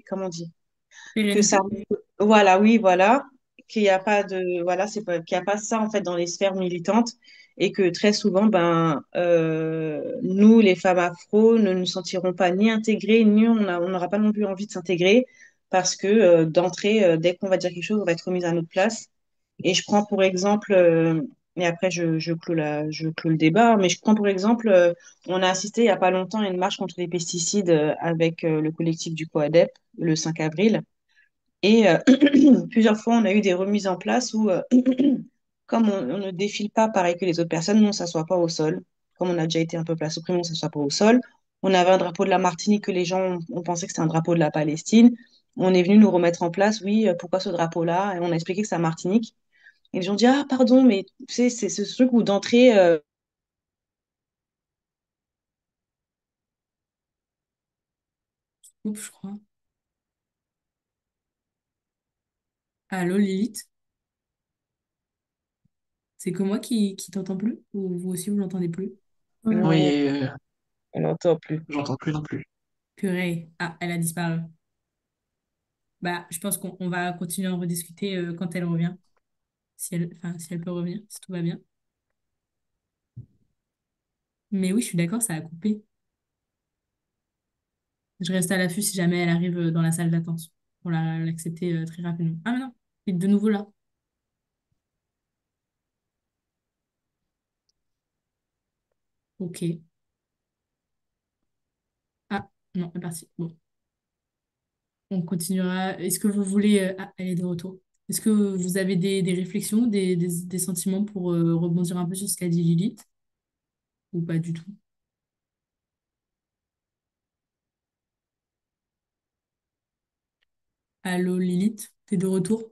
comment on dit? Que ça, Pérennité. voilà, oui, voilà, qu'il n'y a pas de, voilà, c'est pas, qu'il n'y a pas ça en fait dans les sphères militantes et que très souvent, ben, nous, les femmes afro, ne nous sentirons pas ni intégrées, ni on n'aura pas non plus envie de s'intégrer parce que d'entrée, dès qu'on va dire quelque chose, on va être remise à notre place. Et je prends pour exemple, et après je clôt le débat, mais je prends pour exemple, on a assisté il n'y a pas longtemps à une marche contre les pesticides avec le collectif du COADEP le 5 avril. Et plusieurs fois, on a eu des remises en place où, comme on ne défile pas pareil que les autres personnes, nous, on ne s'assoit pas au sol. Comme on a déjà été un peu place au prime, on ne s'assoit pas au sol. On avait un drapeau de la Martinique que les gens ont pensé que c'était un drapeau de la Palestine. On est venu nous remettre en place, oui, pourquoi ce drapeau-là? Et on a expliqué que c'est la Martinique. Et les gens ont dit, ah, pardon, mais tu sais, c'est ce truc où d'entrée, Oups, je crois. Allô, Lilith? C'est que moi qui t'entends plus? Ou vous aussi, vous l'entendez plus? Non, Oui, on n'entend plus. j'entends plus non plus. Purée. Ah, elle a disparu. Bah, je pense qu'on va continuer à en rediscuter quand elle revient. Enfin, si elle peut revenir, si tout va bien. Mais oui, je suis d'accord, ça a coupé. Je reste à l'affût si jamais elle arrive dans la salle d'attente pour l'accepter très rapidement. Ah, mais non, elle est de nouveau là. Ok. Ah, non, elle est partie. Bon, on continuera. Est-ce que vous voulez... Ah, elle est de retour. Est-ce que vous avez des réflexions, des sentiments pour rebondir un peu sur ce qu'a dit Lilith? Ou pas du tout? Allô, Lilith? T'es de retour?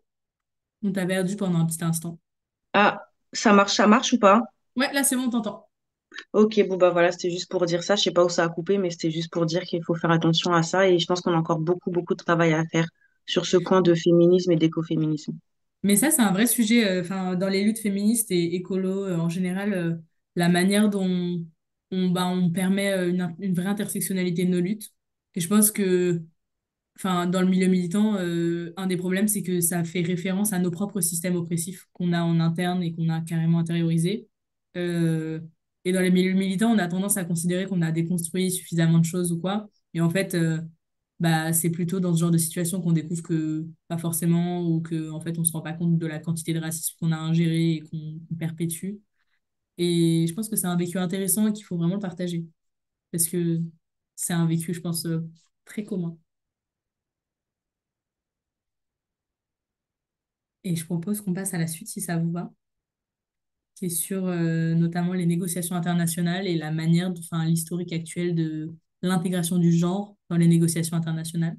On t'a perdu pendant un petit instant. Ah, ça marche ou pas? Ouais, là, c'est bon, on t'entend. Ok, bon bah voilà, c'était juste pour dire ça. Je sais pas où ça a coupé, mais c'était juste pour dire qu'il faut faire attention à ça. Et je pense qu'on a encore beaucoup de travail à faire sur ce point de féminisme et d'écoféminisme. Mais ça, c'est un vrai sujet. Enfin, dans les luttes féministes et écolo, en général, la manière dont on permet une vraie intersectionnalité de nos luttes. Et je pense que, enfin, dans le milieu militant, un des problèmes, c'est que ça fait référence à nos propres systèmes oppressifs qu'on a en interne et qu'on a carrément intériorisés. Euh, et dans les milieux militants, on a tendance à considérer qu'on a déconstruit suffisamment de choses ou quoi. Et en fait, bah, c'est plutôt dans ce genre de situation qu'on découvre que pas forcément ou que en fait on se rend pas compte de la quantité de racisme qu'on a ingéré et qu'on perpétue. Et je pense que c'est un vécu intéressant et qu'il faut vraiment le partager parce que c'est un vécu, je pense, très commun. Et je propose qu'on passe à la suite si ça vous va, qui est sur notamment les négociations internationales et la manière, enfin l'historique actuel de l'intégration du genre dans les négociations internationales.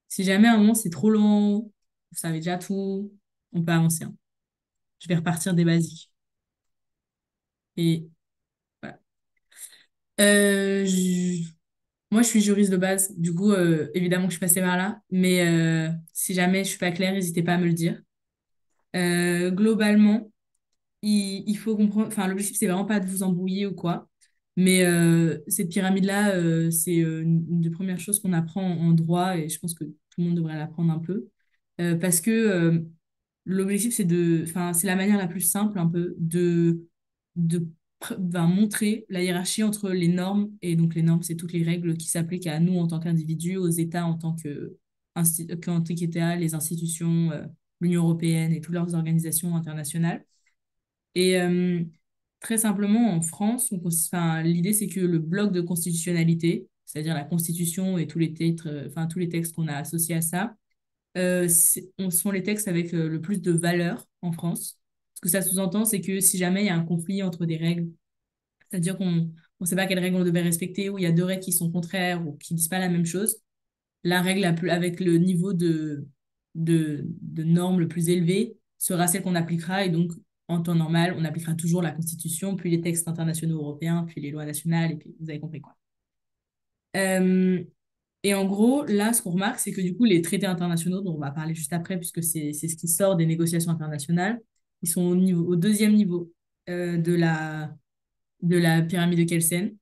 Si jamais à un moment c'est trop long, vous savez déjà tout, on peut avancer, hein. Je vais repartir des basiques. Et voilà. Euh, je- Moi, je suis juriste de base. Du coup, évidemment que je suis passée par là. Mais si jamais je suis pas claire, n'hésitez pas à me le dire. Globalement, il faut comprendre. Enfin, l'objectif, c'est vraiment pas de vous embrouiller ou quoi. Mais cette pyramide-là, c'est une des premières choses qu'on apprend en droit et je pense que tout le monde devrait l'apprendre un peu. Parce que l'objectif, enfin, c'est la manière la plus simple un peu de montrer la hiérarchie entre les normes. Et donc, les normes, c'est toutes les règles qui s'appliquent à nous en tant qu'individus, aux États en tant qu'État, les institutions, l'Union européenne et toutes leurs organisations internationales. Et très simplement, en France, enfin, l'idée, c'est que le bloc de constitutionnalité, c'est-à-dire la Constitution et tous les titres, enfin, tous les textes qu'on a associés à ça, sont les textes avec le plus de valeur en France. Ce que ça sous-entend, c'est que si jamais il y a un conflit entre des règles, c'est-à-dire qu'on ne sait pas quelles règles on devait respecter, ou il y a deux règles qui sont contraires ou qui ne disent pas la même chose, la règle avec le niveau de normes le plus élevé sera celle qu'on appliquera. Et donc, en temps normal, on appliquera toujours la Constitution, puis les textes internationaux européens, puis les lois nationales, et puis vous avez compris quoi. Euh, et en gros, là, ce qu'on remarque, c'est que du coup, les traités internationaux, dont on va parler juste après, puisque c'est ce qui sort des négociations internationales, ils sont au deuxième niveau de la pyramide de Kelsen.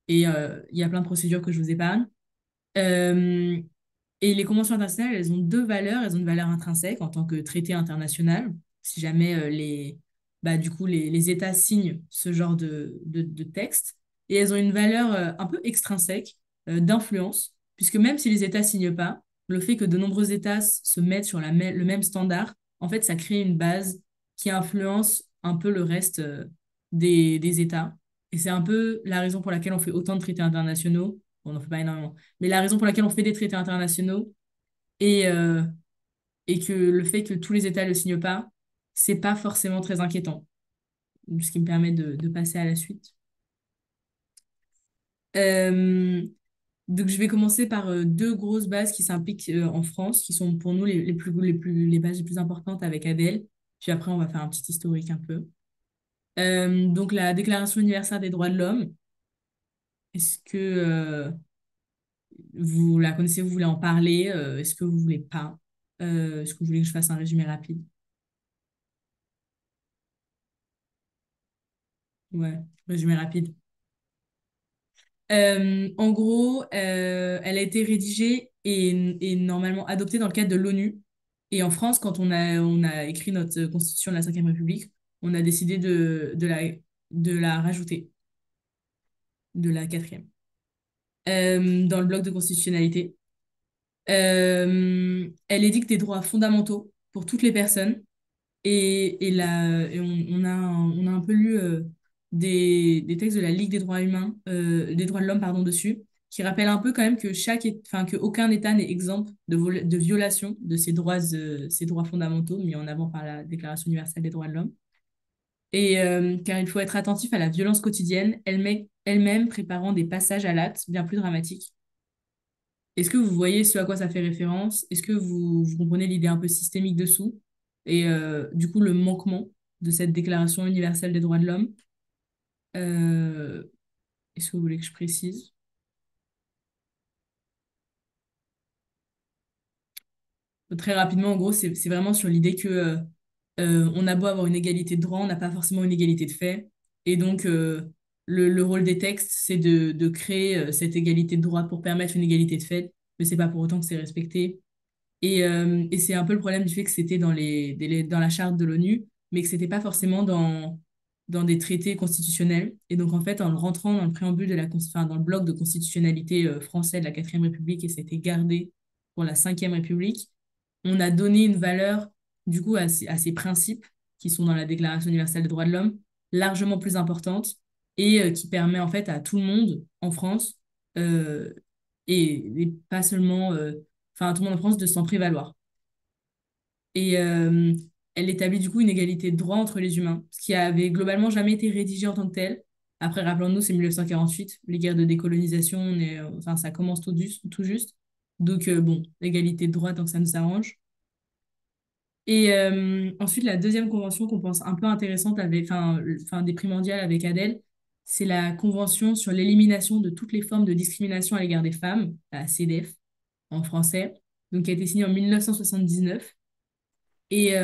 Et il y a plein de procédures que je vous épargne. Euh, et les conventions internationales, elles ont deux valeurs. Elles ont une valeur intrinsèque en tant que traité international. Si jamais du coup, les États signent ce genre de texte. Et elles ont une valeur un peu extrinsèque d'influence, puisque même si les États signent pas, le fait que de nombreux États se mettent sur le même standard, en fait, ça crée une base qui influence un peu le reste des États. Et c'est un peu la raison pour laquelle on fait autant de traités internationaux. Bon, on n'en fait pas énormément, mais la raison pour laquelle on fait des traités internationaux et, euh, et que le fait que tous les États ne le signent pas, c'est pas forcément très inquiétant. Ce qui me permet de passer à la suite. Euh, donc, je vais commencer par deux grosses bases qui s'impliquent en France, qui sont pour nous les bases les plus importantes avec Adèle. Puis après, on va faire un petit historique un peu. Donc, la Déclaration universelle des droits de l'homme. Est-ce que vous la connaissez, vous voulez en parler? Est-ce que vous voulez pas? Est-ce que vous voulez que je fasse un résumé rapide? Ouais, résumé rapide. En gros, elle a été rédigée et normalement adoptée dans le cadre de l'ONU. Et en France, quand on a écrit notre constitution de la Cinquième République, on a décidé de la rajouter, de la quatrième, dans le bloc de constitutionnalité. Elle édicte des droits fondamentaux pour toutes les personnes. Et on a un peu lu des textes de la Ligue des droits humains, des droits de l'homme, pardon, dessus, qui rappellent un peu quand même que enfin, que aucun État n'est exempt de violation de ces droits fondamentaux mis en avant par la Déclaration universelle des droits de l'homme. Et car il faut être attentif à la violence quotidienne, elle-même préparant des passages à l'acte bien plus dramatiques. Est-ce que vous voyez ce à quoi ça fait référence? Est-ce que vous comprenez l'idée un peu systémique dessous? Et du coup, le manquement de cette Déclaration universelle des droits de l'homme? Euh, Est-ce que vous voulez que je précise? Très rapidement, en gros, c'est vraiment sur l'idée que on a beau avoir une égalité de droit, on n'a pas forcément une égalité de fait. Et donc, le rôle des textes, c'est de créer cette égalité de droit pour permettre une égalité de fait, mais c'est pas pour autant que c'est respecté. Et c'est un peu le problème du fait que c'était dans la charte de l'ONU, mais que c'était pas forcément dans des traités constitutionnels. Et donc, en fait, en le rentrant dans le préambule enfin, dans le bloc de constitutionnalité français de la Quatrième République, et c'était gardé pour la Cinquième République, on a donné une valeur, du coup, à ces principes qui sont dans la Déclaration universelle des droits de l'homme, largement plus importante et qui permet, en fait, à tout le monde en France, euh, et pas seulement enfin, à tout le monde en France de s'en prévaloir. Et elle établit du coup une égalité de droit entre les humains, ce qui avait globalement jamais été rédigé en tant que tel. Après, rappelons-nous, c'est 1948, les guerres de décolonisation, enfin, ça commence tout juste. Donc, bon, l'égalité de droit tant que ça nous arrange. Et ensuite, la deuxième convention qu'on pense un peu intéressante, enfin, des primordiales avec Adèle, c'est la Convention sur l'élimination de toutes les formes de discrimination à l'égard des femmes, la CEDEF en français, donc qui a été signée en 1979. Et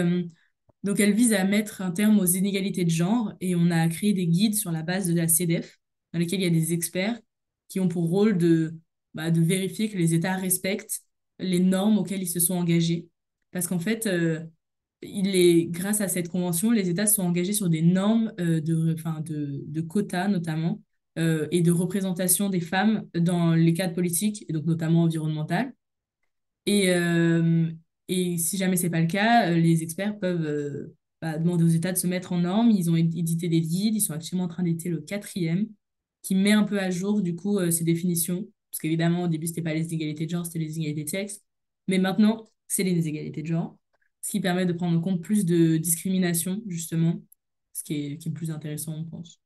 donc, elle vise à mettre un terme aux inégalités de genre et on a créé des guides sur la base de la CEDEF, dans lesquels il y a des experts qui ont pour rôle de vérifier que les États respectent les normes auxquelles ils se sont engagés. Parce qu'en fait, grâce à cette convention, les États se sont engagés sur des normes enfin, de quotas notamment et de représentation des femmes dans les cadres politiques, et donc notamment environnemental. Et, et si jamais c'est pas le cas, les experts peuvent demander aux États de se mettre en norme. Ils ont édité des guides, ils sont actuellement en train d'éditer le quatrième, qui met un peu à jour du coup ces définitions. Parce qu'évidemment, au début, c'était pas les inégalités de genre, c'était les inégalités de sexe. Mais maintenant, c'est les inégalités de genre, ce qui permet de prendre en compte plus de discrimination, justement, ce qui est plus intéressant, on pense.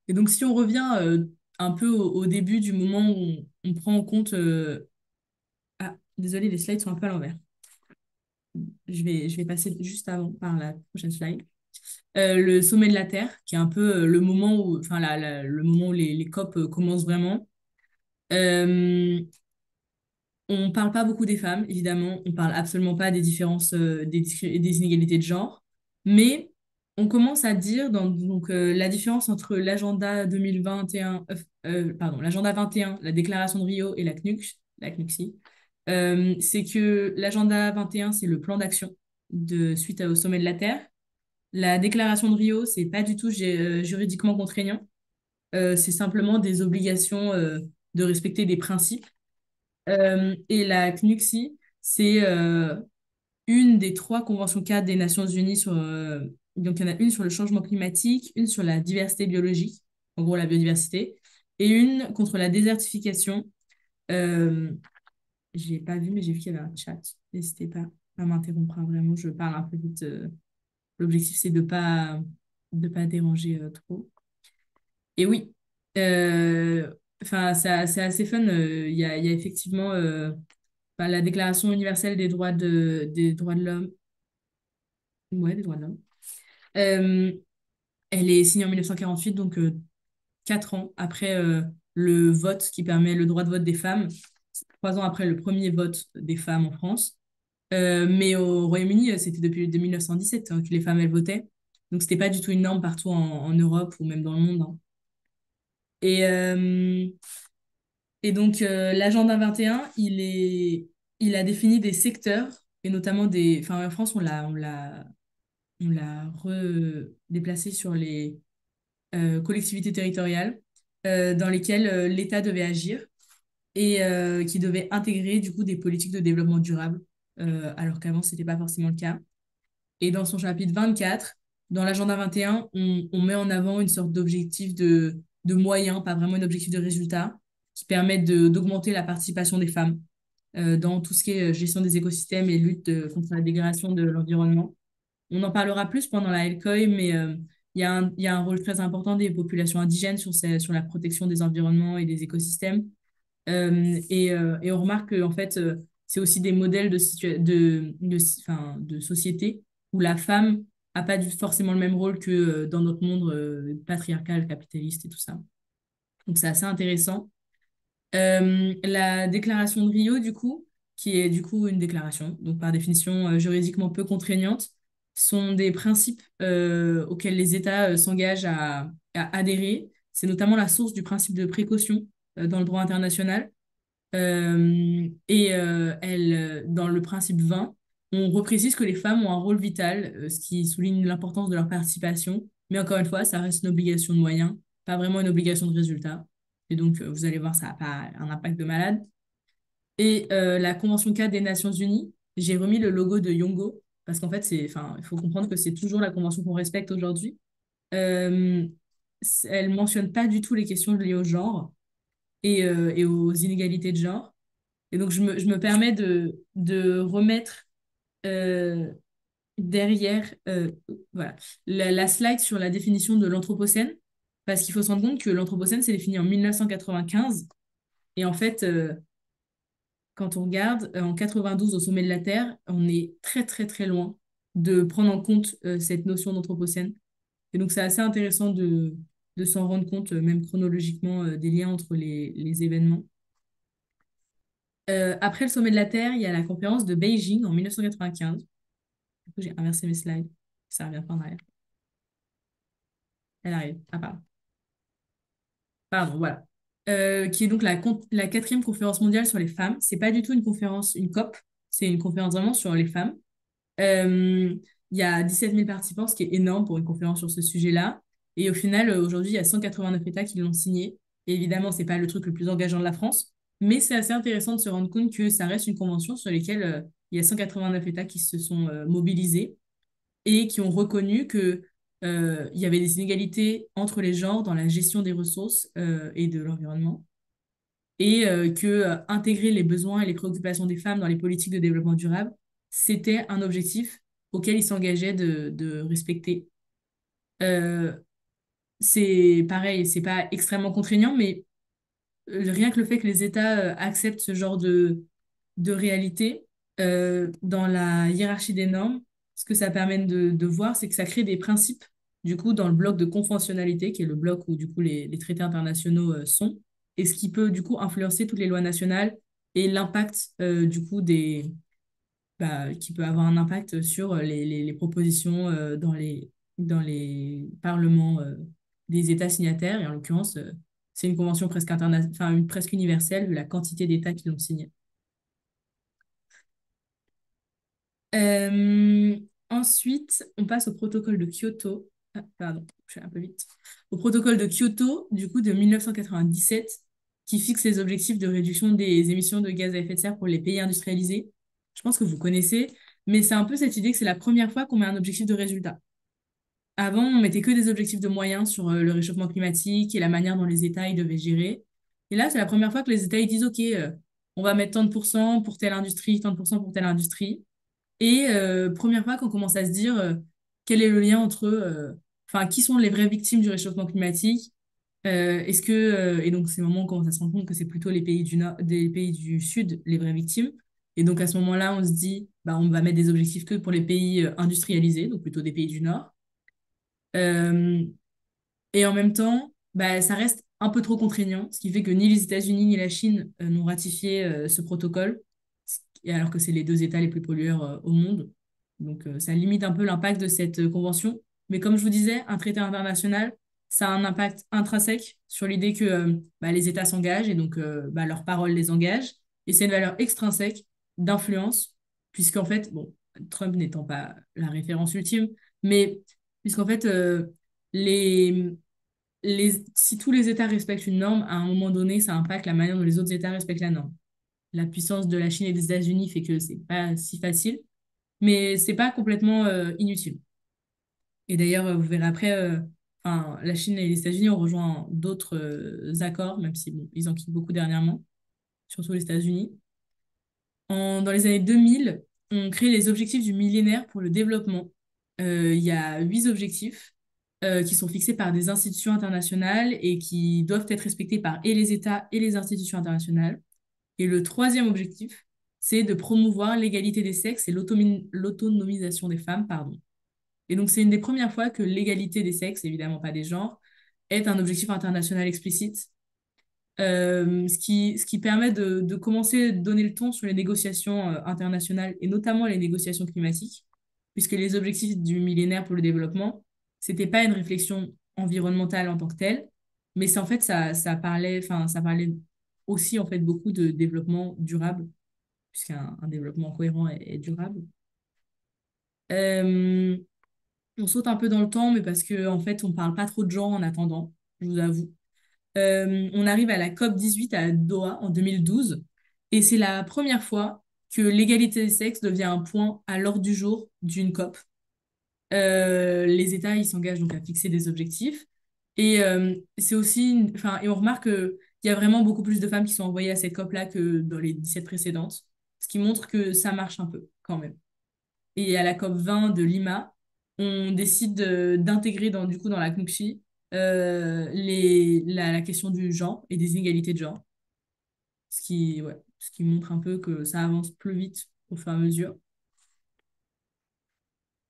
Et donc, si on revient un peu au début du moment où on prend en compte ah, désolé, les slides sont un peu à l'envers. Je vais passer juste avant par la prochaine slide. Le sommet de la Terre, qui est un peu le moment où, enfin, le moment où les COP commencent vraiment. Euh, on ne parle pas beaucoup des femmes, évidemment. On ne parle absolument pas des différences, des inégalités de genre. Mais on commence à dire donc, la différence entre l'agenda 2021, pardon, l'agenda 21, la déclaration de Rio et la CNUCSI, c'est que l'agenda 21, c'est le plan d'action suite au sommet de la Terre. La déclaration de Rio, c'est pas du tout juridiquement contraignant. C'est simplement des obligations de respecter des principes. Et la CNUCSI, c'est une des trois conventions cadres des Nations Unies donc, il y en a une sur le changement climatique, une sur la diversité biologique, en gros la biodiversité, et une contre la désertification. Euh, je l'ai pas vu, mais j'ai vu qu'il y avait un chat. N'hésitez pas à m'interrompre, hein, vraiment, je parle un peu vite. L'objectif, c'est de pas déranger trop. Et oui, enfin, c'est assez fun. Il y a effectivement enfin, la Déclaration universelle des droits de l'homme. Ouais, des droits de l'homme. Euh, Elle est signée en 1948, donc 4 ans après le vote qui permet le droit de vote des femmes, 3 ans après le premier vote des femmes en France. Mais au Royaume-Uni, c'était depuis 1917 que les femmes, elles votaient. Donc, c'était pas du tout une norme partout en Europe ou même dans le monde, hein. Et, euh, et donc, l'agenda 21, il a défini des secteurs, et notamment des... Enfin, en France, on l'a redéplacé sur les collectivités territoriales dans lesquelles l'État devait agir et qui devait intégrer, du coup, des politiques de développement durable, alors qu'avant, ce n'était pas forcément le cas. Et dans son chapitre 24, dans l'agenda 21, on met en avant une sorte d'objectif de moyens, pas vraiment un objectif de résultat, qui permettent d'augmenter la participation des femmes dans tout ce qui est gestion des écosystèmes et lutte contre la dégradation de l'environnement. On en parlera plus pendant la LCOI, mais il y a un rôle très important des populations indigènes sur la protection des environnements et des écosystèmes. Et on remarque que en fait, c'est aussi des modèles enfin, de société où la femme n'a pas forcément le même rôle que dans notre monde patriarcal, capitaliste et tout ça. Donc c'est assez intéressant. La déclaration de Rio, du coup, qui est du coup une déclaration, donc par définition juridiquement peu contraignante, sont des principes auxquels les États s'engagent à adhérer. C'est notamment la source du principe de précaution dans le droit international. Dans le principe 20, on reprécise que les femmes ont un rôle vital, ce qui souligne l'importance de leur participation. Mais encore une fois, ça reste une obligation de moyens, pas vraiment une obligation de résultat. Et donc, vous allez voir, ça n'a pas un impact de malade. Et la Convention cadre des Nations Unies, j'ai remis le logo de Yongo, parce qu'en fait, enfin, il faut comprendre que c'est toujours la convention qu'on respecte aujourd'hui. Euh, Elle mentionne pas du tout les questions liées au genre et aux inégalités de genre. Et donc, je me permets de remettre euh, derrière voilà, la slide sur la définition de l'Anthropocène, parce qu'il faut se rendre compte que l'Anthropocène s'est défini en 1995. Et en fait, quand on regarde, en 92, au sommet de la Terre, on est très, très, très loin de prendre en compte cette notion d'Anthropocène. Et donc, c'est assez intéressant de s'en rendre compte, même chronologiquement, des liens entre les événements. Après le sommet de la Terre, il y a la conférence de Beijing en 1995. Du coup, j'ai inversé mes slides. Ça revient pas en arrière. Elle arrive. Ah, pardon. Pardon, voilà. Qui est donc la quatrième conférence mondiale sur les femmes. C'est pas du tout une conférence, une COP. C'est une conférence vraiment sur les femmes. Euh, il y a 17 000 participants, ce qui est énorme pour une conférence sur ce sujet-là. Et au final, aujourd'hui, il y a 189 États qui l'ont signé. Et évidemment, c'est pas le truc le plus engageant de la France, mais c'est assez intéressant de se rendre compte que ça reste une convention sur laquelle il y a 189 États qui se sont mobilisés et qui ont reconnu que il y avait des inégalités entre les genres dans la gestion des ressources et de l'environnement, et que intégrer les besoins et les préoccupations des femmes dans les politiques de développement durable, c'était un objectif auquel ils s'engageaient de respecter. Euh, c'est pareil, c'est pas extrêmement contraignant, mais rien que le fait que les États acceptent ce genre de réalité dans la hiérarchie des normes, ce que ça permet de voir, c'est que ça crée des principes, du coup, dans le bloc de conventionnalité, qui est le bloc où, du coup, les traités internationaux sont, et ce qui peut, du coup, influencer toutes les lois nationales et l'impact, du coup, qui peut avoir un impact sur les propositions dans les parlements des États signataires. Et en l'occurrence, c'est une convention enfin, presque universelle, vu la quantité d'États qui l'ont signée. Euh, Ensuite, on passe au protocole de Kyoto. Ah, pardon, je suis un peu vite. Au protocole de Kyoto, du coup, de 1997, qui fixe les objectifs de réduction des émissions de gaz à effet de serre pour les pays industrialisés. Je pense que vous connaissez, mais c'est un peu cette idée que c'est la première fois qu'on met un objectif de résultat. Avant, on mettait que des objectifs de moyens sur le réchauffement climatique et la manière dont les États ils devaient gérer. Et là, c'est la première fois que les États ils disent, OK, on va mettre tant de pourcents pour telle industrie, tant de pourcents pour telle industrie. Et première fois qu'on commence à se dire quel est le lien entre, enfin, qui sont les vraies victimes du réchauffement climatique? Et donc, c'est le moment où on commence à se rendre compte que c'est plutôt les pays du nord, des pays du sud, les vraies victimes. Et donc, à ce moment-là, on se dit, bah, on va mettre des objectifs que pour les pays industrialisés, donc plutôt des pays du nord. Euh, et en même temps, bah, ça reste un peu trop contraignant, ce qui fait que ni les États-Unis ni la Chine n'ont ratifié ce protocole, alors que c'est les deux États les plus pollueurs au monde. Donc ça limite un peu l'impact de cette convention. Mais comme je vous disais, un traité international, ça a un impact intrinsèque sur l'idée que bah, les États s'engagent et donc bah, leur parole les engage. Et c'est une valeur extrinsèque d'influence, puisqu'en fait, bon, Trump n'étant pas la référence ultime, mais puisqu'en fait, les, si tous les États respectent une norme, à un moment donné, ça impacte la manière dont les autres États respectent la norme. La puissance de la Chine et des États-Unis fait que c'est pas si facile, mais c'est pas complètement inutile. Et d'ailleurs, vous verrez après, enfin, la Chine et les États-Unis ont rejoint d'autres accords, même si bon, ils en quittent beaucoup dernièrement, surtout les États-Unis. Dans les années 2000, on crée les objectifs du millénaire pour le développement. Il y a 8 objectifs qui sont fixés par des institutions internationales et qui doivent être respectés par et les États et les institutions internationales. Et le troisième objectif, c'est de promouvoir l'égalité des sexes et l'autonomisation des femmes, pardon. Et donc, c'est une des premières fois que l'égalité des sexes, évidemment pas des genres, est un objectif international explicite, ce qui permet de commencer à donner le ton sur les négociations internationales et notamment les négociations climatiques, puisque les objectifs du millénaire pour le développement, c'était pas une réflexion environnementale en tant que telle, mais c'est en fait ça parlait aussi en fait beaucoup de développement durable, puisqu'un développement cohérent est durable. Euh, on saute un peu dans le temps, mais parce que en fait on parle pas trop de genre en attendant, je vous avoue. On arrive à la COP 18 à Doha en 2012 et c'est la première fois que l'égalité des sexes devient un point à l'ordre du jour d'une COP. Les États, ils s'engagent donc à fixer des objectifs et c'est aussi, enfin, et on remarque qu'il y a vraiment beaucoup plus de femmes qui sont envoyées à cette COP-là que dans les 17 précédentes, ce qui montre que ça marche un peu quand même. Et à la COP 20 de Lima, on décide d'intégrer du coup, dans la CNUCSI la question du genre et des inégalités de genre, ce qui montre un peu que ça avance plus vite au fur et à mesure.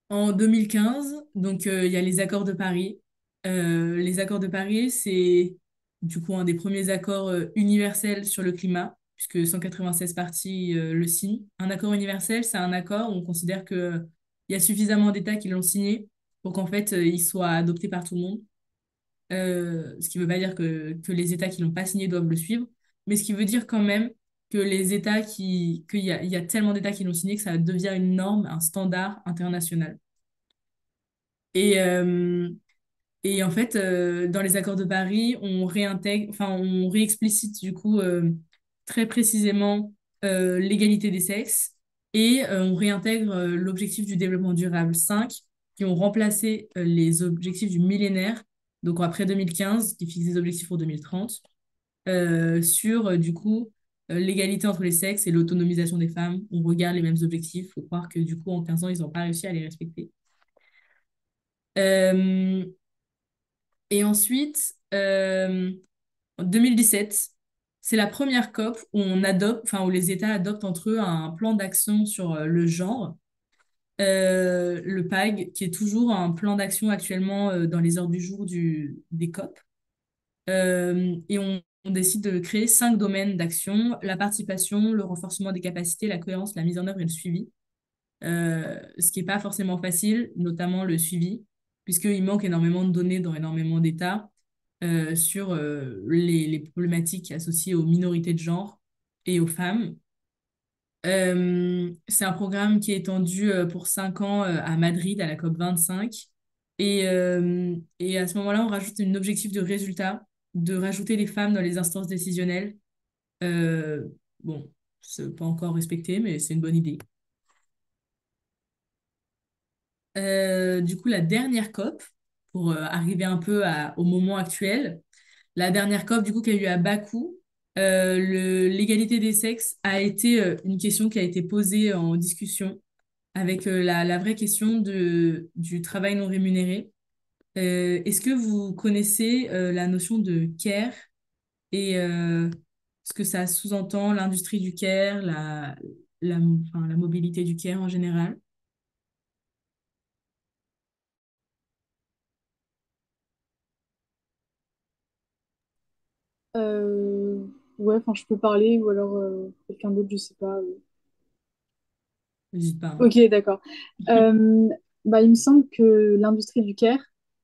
En 2015, donc il y a les accords de Paris. Les accords de Paris, c'est du coup un des premiers accords universels sur le climat, puisque 196 parties le signent. Un accord universel, c'est un accord où on considère qu'il y a suffisamment d'États qui l'ont signé pour qu'en fait il soit adopté par tout le monde. Ce qui ne veut pas dire que les États qui l'ont pas signé doivent le suivre, mais ce qui veut dire quand même que qu'il y a tellement d'États qui l'ont signé que ça devient une norme, un standard international. Et, euh, et en fait, dans les accords de Paris, on réintègre, enfin, on réexplicite du coup très précisément l'égalité des sexes et on réintègre l'objectif du développement durable 5 qui ont remplacé les objectifs du millénaire, donc après 2015, qui fixe des objectifs pour 2030, sur du coup l'égalité entre les sexes et l'autonomisation des femmes. On regarde les mêmes objectifs, il faut croire que du coup en 15 ans, ils n'ont pas réussi à les respecter. Euh, et ensuite, en 2017, c'est la première COP où on adopte, enfin où les États adoptent entre eux un plan d'action sur le genre, le PAG, qui est toujours un plan d'action actuellement dans les heures du jour des COP. Et on décide de créer 5 domaines d'action, la participation, le renforcement des capacités, la cohérence, la mise en œuvre et le suivi. Ce qui n'est pas forcément facile, notamment le suivi, puisqu'il manque énormément de données dans énormément d'États sur les problématiques associées aux minorités de genre et aux femmes. C'est un programme qui est étendu pour 5 ans à Madrid, à la COP 25. Et à ce moment-là, on rajoute un objectif de résultat, de rajouter les femmes dans les instances décisionnelles. Bon, c'est pas encore respecté, mais c'est une bonne idée. Du coup, la dernière COP, pour arriver un peu au moment actuel, la dernière COP du coup qui a eu à Bakou, l'égalité des sexes a été une question qui a été posée en discussion avec la vraie question du travail non rémunéré. Est-ce que vous connaissez la notion de care et ce que ça sous-entend, l'industrie du care, enfin, la mobilité du care en général? Euh, ouais, enfin, je peux parler ou alors quelqu'un d'autre, je sais pas. N'hésite pas, hein. Ok, d'accord. Euh, Bah, il me semble que l'industrie du care,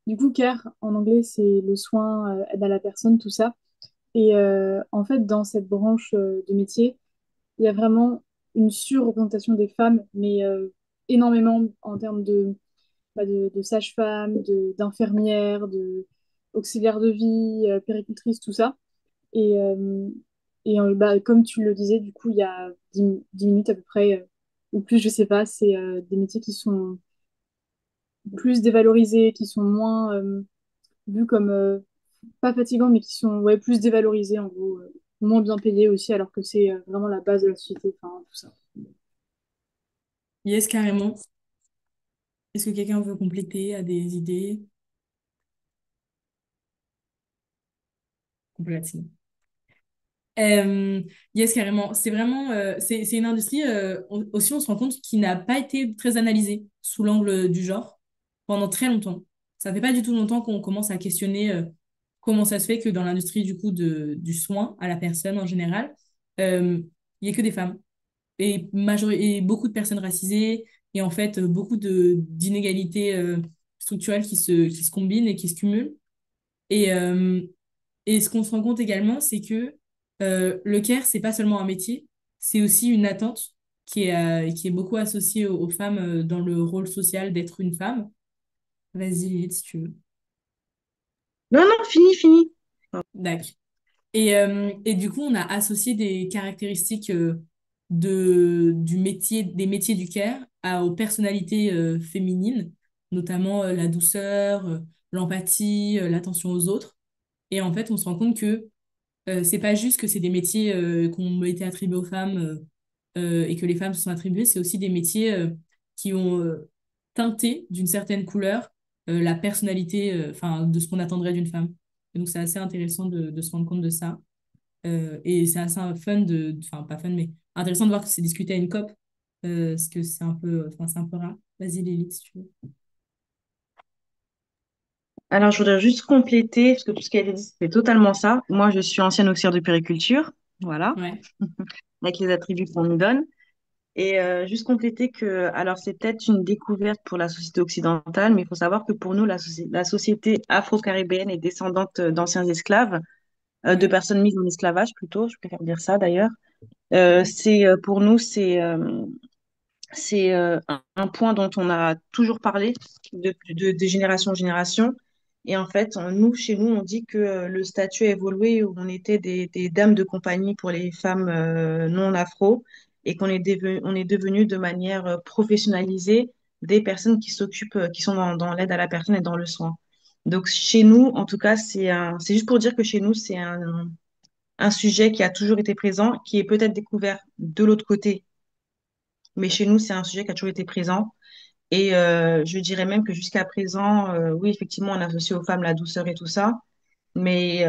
du coup, care en anglais, c'est le soin, aide à la personne, tout ça. Et en fait, dans cette branche de métier, il y a vraiment une surreprésentation des femmes, mais énormément en termes de sages-femmes, d'infirmières, de auxiliaires de vie, péricultrices, tout ça. Et, bah, comme tu le disais, du coup, il y a 10 minutes à peu près, ou plus, je sais pas, c'est des métiers qui sont plus dévalorisés, qui sont moins vus comme pas fatigants, mais qui sont ouais, plus dévalorisés, en gros, moins bien payés aussi, alors que c'est vraiment la base de la société, enfin, tout ça. Yes, carrément. Est-ce que quelqu'un veut compléter, a des idées? Complètement. Euh, yes, carrément. C'est vraiment, c'est une industrie aussi, on se rend compte, qui n'a pas été très analysée sous l'angle du genre pendant très longtemps. Ça fait pas du tout longtemps qu'on commence à questionner comment ça se fait que dans l'industrie du coup du soin à la personne en général, il y a que des femmes et beaucoup de personnes racisées et en fait beaucoup d'inégalités structurelles qui se combinent et qui se cumulent. Et, euh, et ce qu'on se rend compte également, c'est que le care, c'est pas seulement un métier, c'est aussi une attente qui est beaucoup associée aux femmes dans le rôle social d'être une femme. Vas-y, Lilith, si tu veux. Non, non, fini, fini. D'accord. Et du coup, on a associé des caractéristiques des métiers du care aux personnalités féminines, notamment la douceur, l'empathie, l'attention aux autres. Et en fait, on se rend compte que c'est pas juste que c'est des métiers qui ont été attribués aux femmes et que les femmes se sont attribuées, c'est aussi des métiers qui ont teinté d'une certaine couleur la personnalité, enfin, de ce qu'on attendrait d'une femme. Et donc, c'est assez intéressant de se rendre compte de ça. Et c'est assez fun enfin, pas fun, mais intéressant de voir que c'est discuté à une COP, parce que enfin, c'est un peu rare. Vas-y, Lily, si tu veux. Alors, je voudrais juste compléter, parce que tout ce qui a été dit, c'est totalement ça. Moi, je suis ancienne auxiliaire de périculture, voilà, Ouais, avec les attributs qu'on nous donne. Et juste compléter que, alors c'est peut-être une découverte pour la société occidentale, mais il faut savoir que pour nous, la société afro-caribéenne est descendante d'anciens esclaves, de ouais. personnes mises en esclavage plutôt, je préfère dire ça d'ailleurs. Pour nous, c'est un point dont on a toujours parlé de génération en génération. Et en fait, chez nous, on dit que le statut a évolué où on était des dames de compagnie pour les femmes non afro et on est devenu de manière professionnalisée des personnes qui s'occupent, qui sont dans l'aide à la personne et dans le soin. Donc chez nous, en tout cas, c'est juste pour dire que chez nous, c'est un sujet qui a toujours été présent, qui est peut-être découvert de l'autre côté, mais chez nous, c'est un sujet qui a toujours été présent. Et je dirais même que jusqu'à présent, oui, effectivement, on associe aux femmes la douceur et tout ça, mais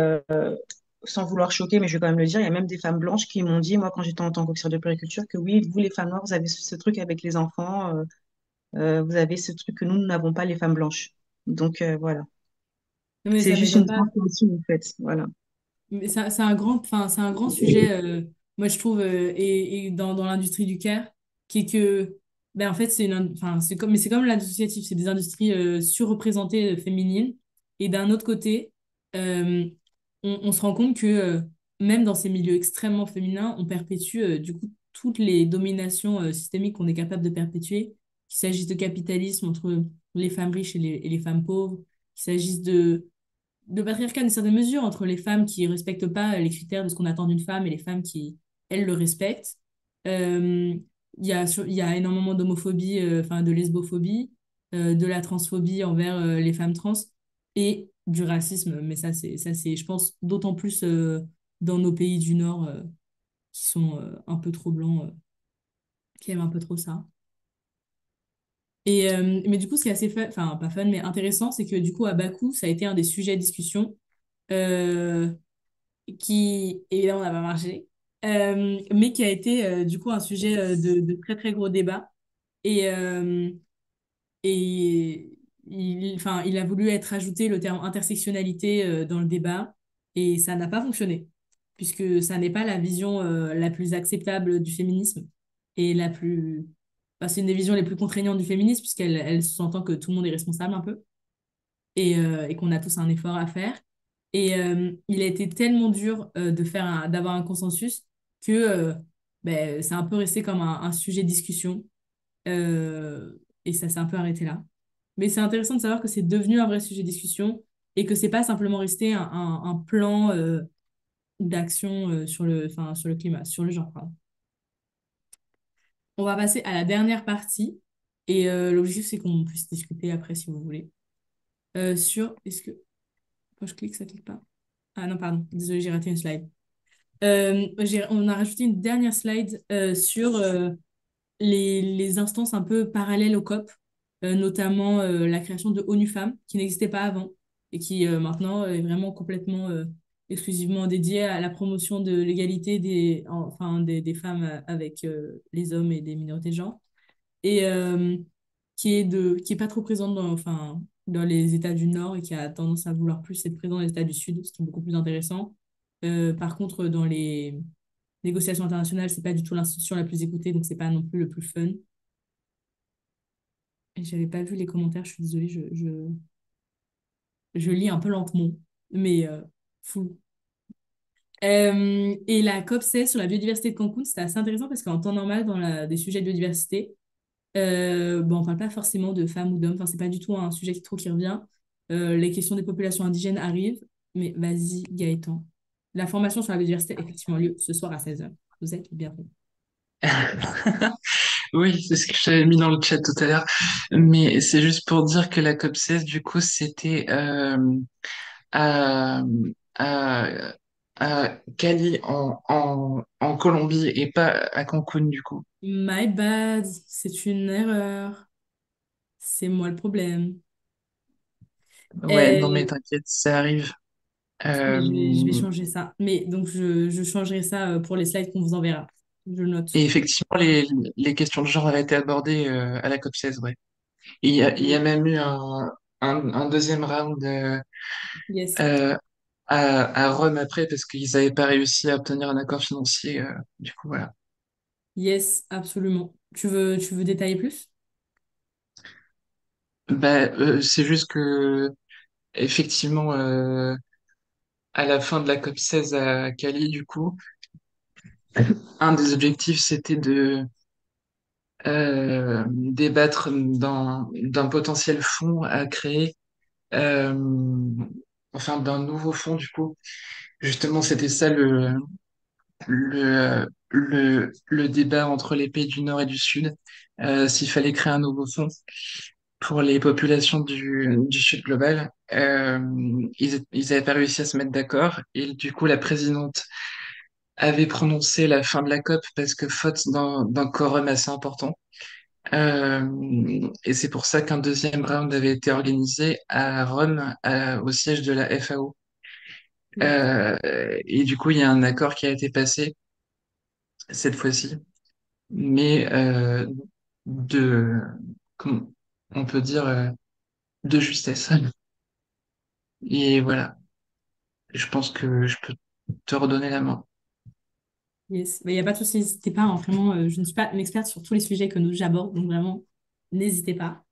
sans vouloir choquer, mais je vais quand même le dire, il y a même des femmes blanches qui m'ont dit, moi, quand j'étais en tant qu'officière de périculture, que oui, vous, les femmes noires, vous avez ce truc avec les enfants, vous avez ce truc que nous n'avons pas, les femmes blanches. Donc, voilà. Non, mais C'est ça juste m'étonne une pas. transformation, en fait. Voilà. Mais enfin, c'est un grand sujet, moi je trouve, et dans l'industrie du care, qui est que, ben, en fait, enfin, mais c'est comme l'associatif, c'est des industries surreprésentées féminines. Et d'un autre côté, euh, on se rend compte que même dans ces milieux extrêmement féminins, on perpétue du coup toutes les dominations systémiques qu'on est capable de perpétuer, qu'il s'agisse de capitalisme entre les femmes riches et les femmes pauvres, qu'il s'agisse de patriarcat d'une certaine mesure entre les femmes qui respectent pas les critères de ce qu'on attend d'une femme et les femmes qui, elles, le respectent. Euh, il y a énormément d'homophobie, enfin de lesbophobie, de la transphobie envers les femmes trans et du racisme. Mais ça, c'est, je pense, d'autant plus dans nos pays du Nord qui sont un peu trop blancs, qui aiment un peu trop ça. Mais du coup, ce qui est assez fun, enfin pas fun, mais intéressant, c'est que du coup, à Bakou, ça a été un des sujets de discussion. Euh, qui évidemment n'a pas marché, mais qui a été du coup un sujet de très très gros débat. Et, enfin, il a voulu être ajouté le terme intersectionnalité dans le débat, et ça n'a pas fonctionné, puisque ça n'est pas la vision la plus acceptable du féminisme et la plus c'est une des visions les plus contraignantes du féminisme, puisqu'elle sous-entend que tout le monde est responsable un peu et qu'on a tous un effort à faire. Et il a été tellement dur d'avoir un consensus que c'est un peu resté comme un sujet de discussion. Et ça s'est un peu arrêté là. Mais c'est intéressant de savoir que c'est devenu un vrai sujet de discussion et que c'est pas simplement resté un plan d'action sur le climat, sur le genre, pardon. On va passer à la dernière partie et l'objectif c'est qu'on puisse discuter après si vous voulez. Est-ce que quand je clique, ça clique pas? Ah non, pardon, désolé, j'ai raté une slide. On a rajouté une dernière slide sur les instances un peu parallèles au COP, notamment la création de ONU Femmes, qui n'existait pas avant et qui maintenant est vraiment complètement exclusivement dédiée à la promotion de l'égalité des femmes avec les hommes et des minorités de genre, et qui est pas trop présente dans les États du Nord et qui a tendance à vouloir plus être présent dans les États du Sud, ce qui est beaucoup plus intéressant. Par contre, dans les négociations internationales, c'est pas du tout l'institution la plus écoutée, donc c'est pas non plus le plus fun. Et j'avais pas vu les commentaires, je suis désolée, je lis un peu lentement, mais fou. Et la COP16 sur la biodiversité de Cancun, c'était assez intéressant parce qu'en temps normal, des sujets de biodiversité, on parle pas forcément de femmes ou d'hommes, enfin, c'est pas du tout un sujet qui revient. Les questions des populations indigènes arrivent, mais vas-y, Gaëtan. La formation sur la biodiversité a effectivement lieu ce soir à 16h. Vous êtes les bienvenus. Oui, c'est ce que j'avais mis dans le chat tout à l'heure. Mais c'est juste pour dire que la COP16, du coup, c'était à, à, à Cali en Colombie et pas à Cancun, du coup. My bad, c'est une erreur. C'est moi le problème. Ouais, non mais Euh, t'inquiète, ça arrive. mais je vais Euh, changer ça. Mais donc, je changerai ça pour les slides qu'on vous enverra. Je le note. et effectivement, les questions de genre avaient été abordées à la COP16, ouais. Et il y a même eu un deuxième round Yes. euh, à Rome après parce qu'ils n'avaient pas réussi à obtenir un accord financier. Du coup, voilà. Yes, absolument. Tu veux détailler plus? C'est juste que effectivement, à la fin de la COP16 à Cali, du coup, un des objectifs c'était de débattre d'un potentiel fonds à créer, euh, enfin d'un nouveau fonds du coup. Justement, c'était ça le débat entre les pays du Nord et du Sud, s'il fallait créer un nouveau fonds pour les populations du Sud global. Ils avaient pas réussi à se mettre d'accord et du coup la présidente avait prononcé la fin de la COP parce que faute d'un quorum assez important. Et c'est pour ça qu'un deuxième round avait été organisé à Rome, au siège de la FAO. Yes. Et du coup, il y a un accord qui a été passé cette fois-ci, mais de, comment on peut dire, de justesse. Et voilà, je pense que je peux te redonner la main. Yes. Mais il n'y a pas de souci, n'hésitez pas, hein. Vraiment, je ne suis pas une experte sur tous les sujets que j'aborde, donc vraiment, n'hésitez pas.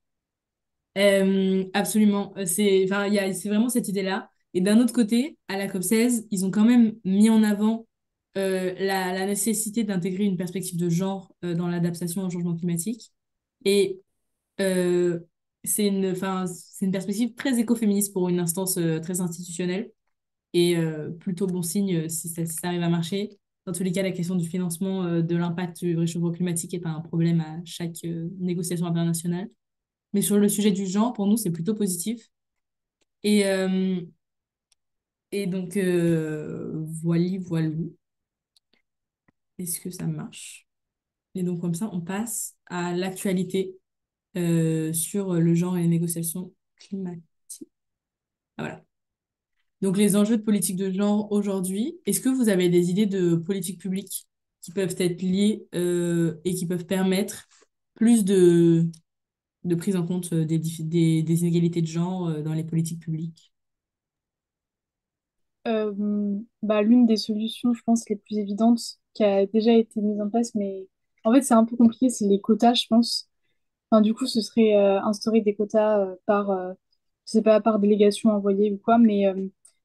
Absolument. C'est vraiment cette idée-là. Et d'un autre côté, à la COP16, ils ont quand même mis en avant la nécessité d'intégrer une perspective de genre dans l'adaptation au changement climatique. Et euh, c'est une perspective très écoféministe pour une instance très institutionnelle et plutôt bon signe si ça arrive à marcher. Dans tous les cas, la question du financement de l'impact du réchauffement climatique est un problème à chaque négociation internationale. Mais sur le sujet du genre, pour nous, c'est plutôt positif. Et, euh, et donc, voilà. Est-ce que ça marche? Et donc, comme ça, on passe à l'actualité sur le genre et les négociations climatiques. Ah, voilà. Donc, les enjeux de politique de genre aujourd'hui, est-ce que vous avez des idées de politique publique qui peuvent être liées et qui peuvent permettre plus de prise en compte des inégalités de genre dans les politiques publiques? L'une des solutions, je pense, les plus évidentes qui a déjà été mise en place, mais En fait, c'est un peu compliqué, c'est les quotas, je pense. Enfin, du coup, ce serait instaurer des quotas par, je sais pas, par délégation envoyée ou quoi, mais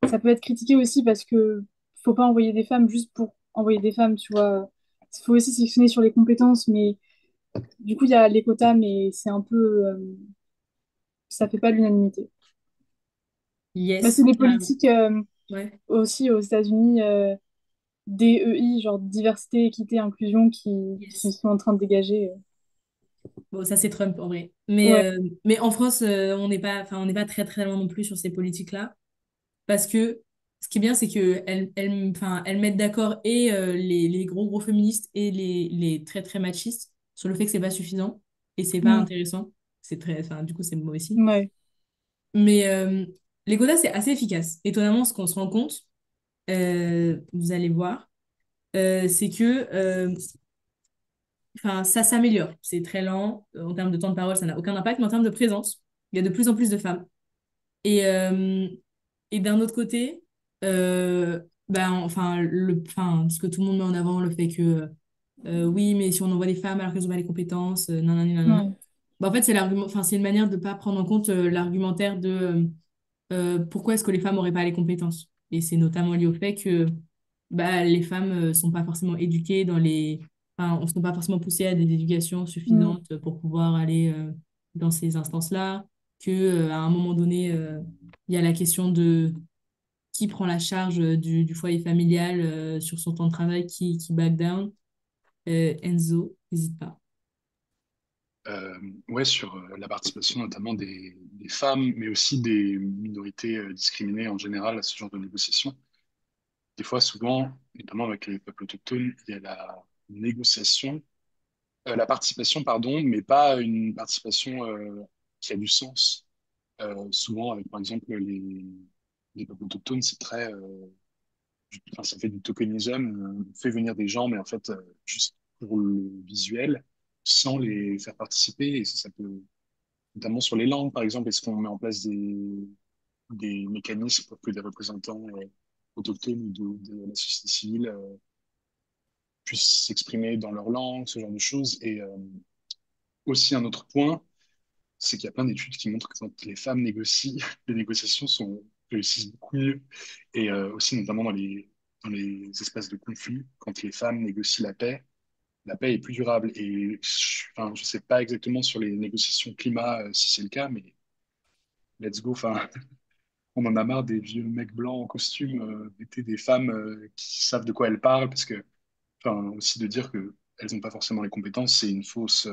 ça peut être critiqué aussi parce que faut pas envoyer des femmes juste pour envoyer des femmes, tu vois. Il faut aussi sélectionner sur les compétences, mais du coup, il y a les quotas, mais c'est un peu, ça fait pas l'unanimité. Bah, c'est Yes. des Ah, politiques ouais. aussi aux États-Unis, DEI, genre diversité, équité, inclusion, qui Yes. sont en train de dégager. Bon, ça c'est Trump en vrai. Ouais. Mais en France, on n'est pas très très loin non plus sur ces politiques-là. Parce que ce qui est bien, c'est que elles mettent d'accord et les gros féministes et les très très machistes sur le fait que c'est pas suffisant et c'est pas Mm. intéressant. C'est très, enfin, du coup, c'est mauvais signe. Ouais. Mais les quotas, c'est assez efficace. Étonnamment, ce qu'on se rend compte, vous allez voir, c'est que ça s'améliore. C'est très lent. En termes de temps de parole, ça n'a aucun impact, mais en termes de présence, il y a de plus en plus de femmes. Et, euh, et d'un autre côté, ce que tout le monde met en avant, le fait que oui, mais si on envoie des femmes alors qu'elles ont pas les compétences, nanani, nanana. Ouais. Bah, en fait, c'est une manière de ne pas prendre en compte l'argumentaire de pourquoi est-ce que les femmes n'auraient pas les compétences. Et c'est notamment lié au fait que bah, les femmes sont pas forcément éduquées on ne sont pas forcément poussées à des éducations Mm. suffisantes pour pouvoir aller dans ces instances-là, que à un moment donné, il y a la question de qui prend la charge du foyer familial sur son temps de travail, qui back down. Enzo, n'hésite pas. Euh, ouais, sur la participation notamment des femmes, mais aussi des minorités discriminées en général à ce genre de négociations. Des fois, souvent, notamment avec les peuples autochtones, il y a la négociation, la participation, pardon, mais pas une participation qui a du sens. Souvent, avec par exemple les peuples autochtones, c'est très, enfin, ça fait du tokenism, on fait venir des gens, mais en fait, juste pour le visuel, sans les faire participer, et ça peut notamment sur les langues, par exemple, est-ce qu'on met en place des mécanismes pour que des représentants autochtones ou de la société civile puissent s'exprimer dans leur langue, ce genre de choses. Et aussi un autre point, c'est qu'il y a plein d'études qui montrent que quand les femmes négocient, les négociations réussissent beaucoup mieux. Et aussi notamment dans les espaces de conflit, quand les femmes négocient la paix est plus durable. Et enfin, je sais pas exactement sur les négociations climat si c'est le cas, mais let's go. Enfin, on en a marre des vieux mecs blancs en costume, d'été des femmes qui savent de quoi elles parlent, parce que, enfin, aussi de dire que elles n'ont pas forcément les compétences, c'est une fausse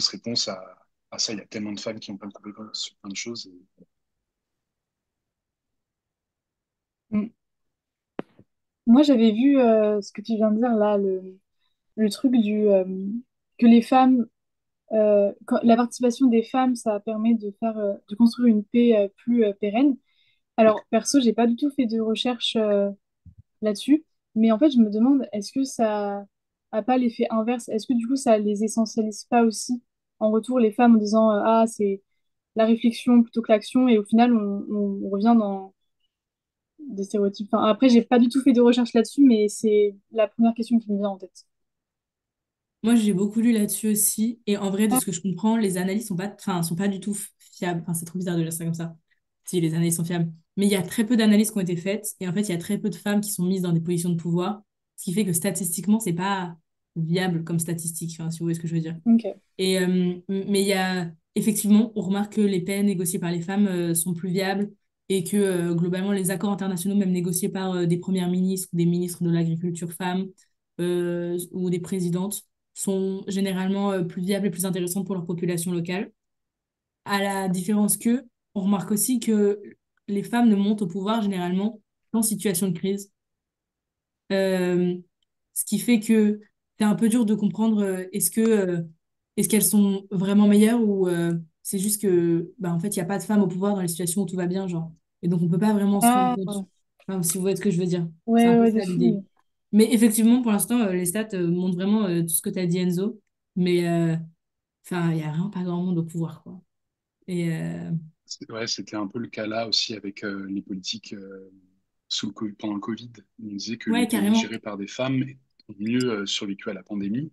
réponse à ça. Il y a tellement de femmes qui n'ont pas de compétences sur plein de choses. Mm. Moi, j'avais vu ce que tu viens de dire là, le truc que les femmes, la participation des femmes, ça permet de construire une paix plus pérenne. Alors, perso, j'ai pas du tout fait de recherche là-dessus, mais en fait, je me demande, est-ce que ça a pas l'effet inverse? Est-ce que du coup, ça les essentialise pas aussi en retour les femmes en disant ah, c'est la réflexion plutôt que l'action, et au final, on revient dans des stéréotypes. Enfin, après, j'ai pas du tout fait de recherche là-dessus, mais c'est la première question qui me vient en tête. Moi, j'ai beaucoup lu là-dessus aussi. Et en vrai, de ce que je comprends, les analyses sont pas du tout fiables. Enfin, c'est trop bizarre de dire ça comme ça. Si, les analyses sont fiables. Mais il y a très peu d'analyses qui ont été faites. Et en fait, il y a très peu de femmes qui sont mises dans des positions de pouvoir. Ce qui fait que statistiquement, c'est pas viable comme statistique, enfin, si vous voyez ce que je veux dire. Ok. Mais il y a, effectivement, on remarque que les peines négociées par les femmes sont plus viables et que globalement, les accords internationaux, même négociés par des premières ministres ou des ministres de l'agriculture femmes ou des présidentes, sont généralement plus viables et plus intéressantes pour leur population locale. À la différence que, on remarque aussi que les femmes ne montent au pouvoir généralement qu'en situation de crise. Euh, Ce qui fait que c'est un peu dur de comprendre est-ce qu'elles sont vraiment meilleures ou c'est juste que bah, en fait, il n'y a pas de femmes au pouvoir dans les situations où tout va bien, genre. Et donc, on peut pas vraiment se rendre Ah, compte. Enfin, si vous voyez ce que je veux dire. C'est un ouais, peu ouais, de ça l'idée. fou. Mais effectivement, pour l'instant, les stats montrent vraiment tout ce que tu as dit, Enzo. Mais enfin, il n'y a vraiment pas grand monde au pouvoir, quoi. Et Ouais, c'était un peu le cas là aussi avec les politiques pendant le Covid. On disait que les ouais, pays carrément. gérés par des femmes ont mieux survécu à la pandémie.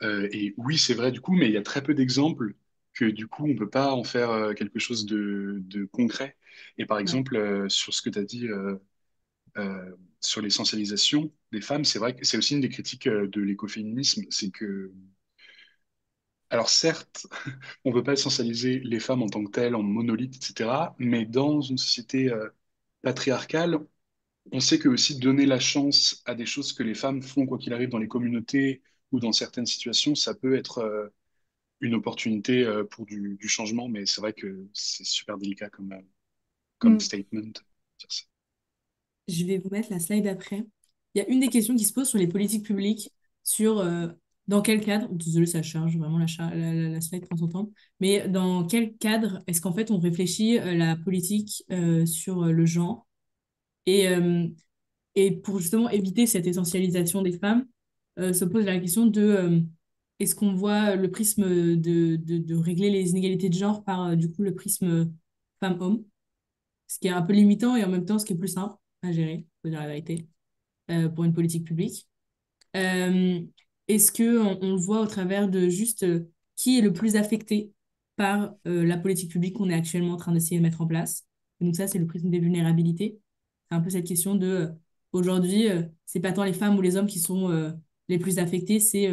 Et oui, c'est vrai du coup, mais il y a très peu d'exemples que du coup, on peut pas en faire quelque chose de concret. Et par Ouais. exemple, sur ce que tu as dit sur l'essentialisation des femmes, c'est vrai que c'est aussi une des critiques de l'écoféminisme, c'est que, alors certes, on ne veut pas essentialiser les femmes en tant que telles, en monolithe, etc., mais dans une société patriarcale, on sait que aussi donner la chance à des choses que les femmes font quoi qu'il arrive dans les communautés ou dans certaines situations, ça peut être une opportunité pour du changement, mais c'est vrai que c'est super délicat comme Mm. statement. De dire ça. Je vais vous mettre la slide après. Il y a une des questions qui se pose sur les politiques publiques, sur dans quel cadre, désolé, ça charge vraiment la slide prend son temps, mais dans quel cadre est-ce qu'en fait on réfléchit la politique sur le genre et, euh, et pour justement éviter cette essentialisation des femmes, se pose la question de est-ce qu'on voit le prisme de régler les inégalités de genre par du coup le prisme femme-homme, ce qui est un peu limitant et en même temps ce qui est plus simple à gérer, faut dire la vérité, pour une politique publique. Euh, Est-ce que on le voit au travers de juste qui est le plus affecté par la politique publique qu'on est actuellement en train d'essayer de mettre en place? Et donc ça, c'est le prisme des vulnérabilités. C'est un peu cette question de aujourd'hui, c'est pas tant les femmes ou les hommes qui sont les plus affectés, c'est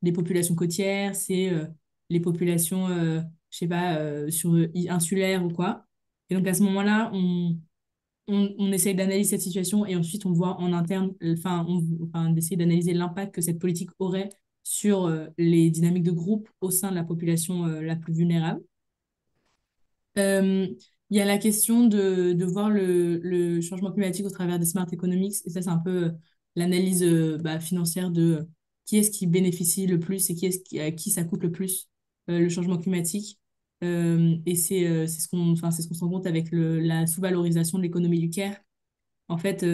les populations côtières, c'est les populations, je sais pas, insulaires ou quoi. Et donc à ce moment-là, on essaye d'analyser cette situation et ensuite on voit en interne, enfin, d'essayer d'analyser l'impact que cette politique aurait sur les dynamiques de groupe au sein de la population la plus vulnérable. Euh, Il y a la question de voir le changement climatique au travers des smart economics, et ça, c'est un peu l'analyse financière de qui est-ce qui bénéficie le plus et à qui ça coûte le plus le changement climatique. Et c'est c'est ce qu'on se rend compte avec la sous-valorisation de l'économie du Caire. En fait,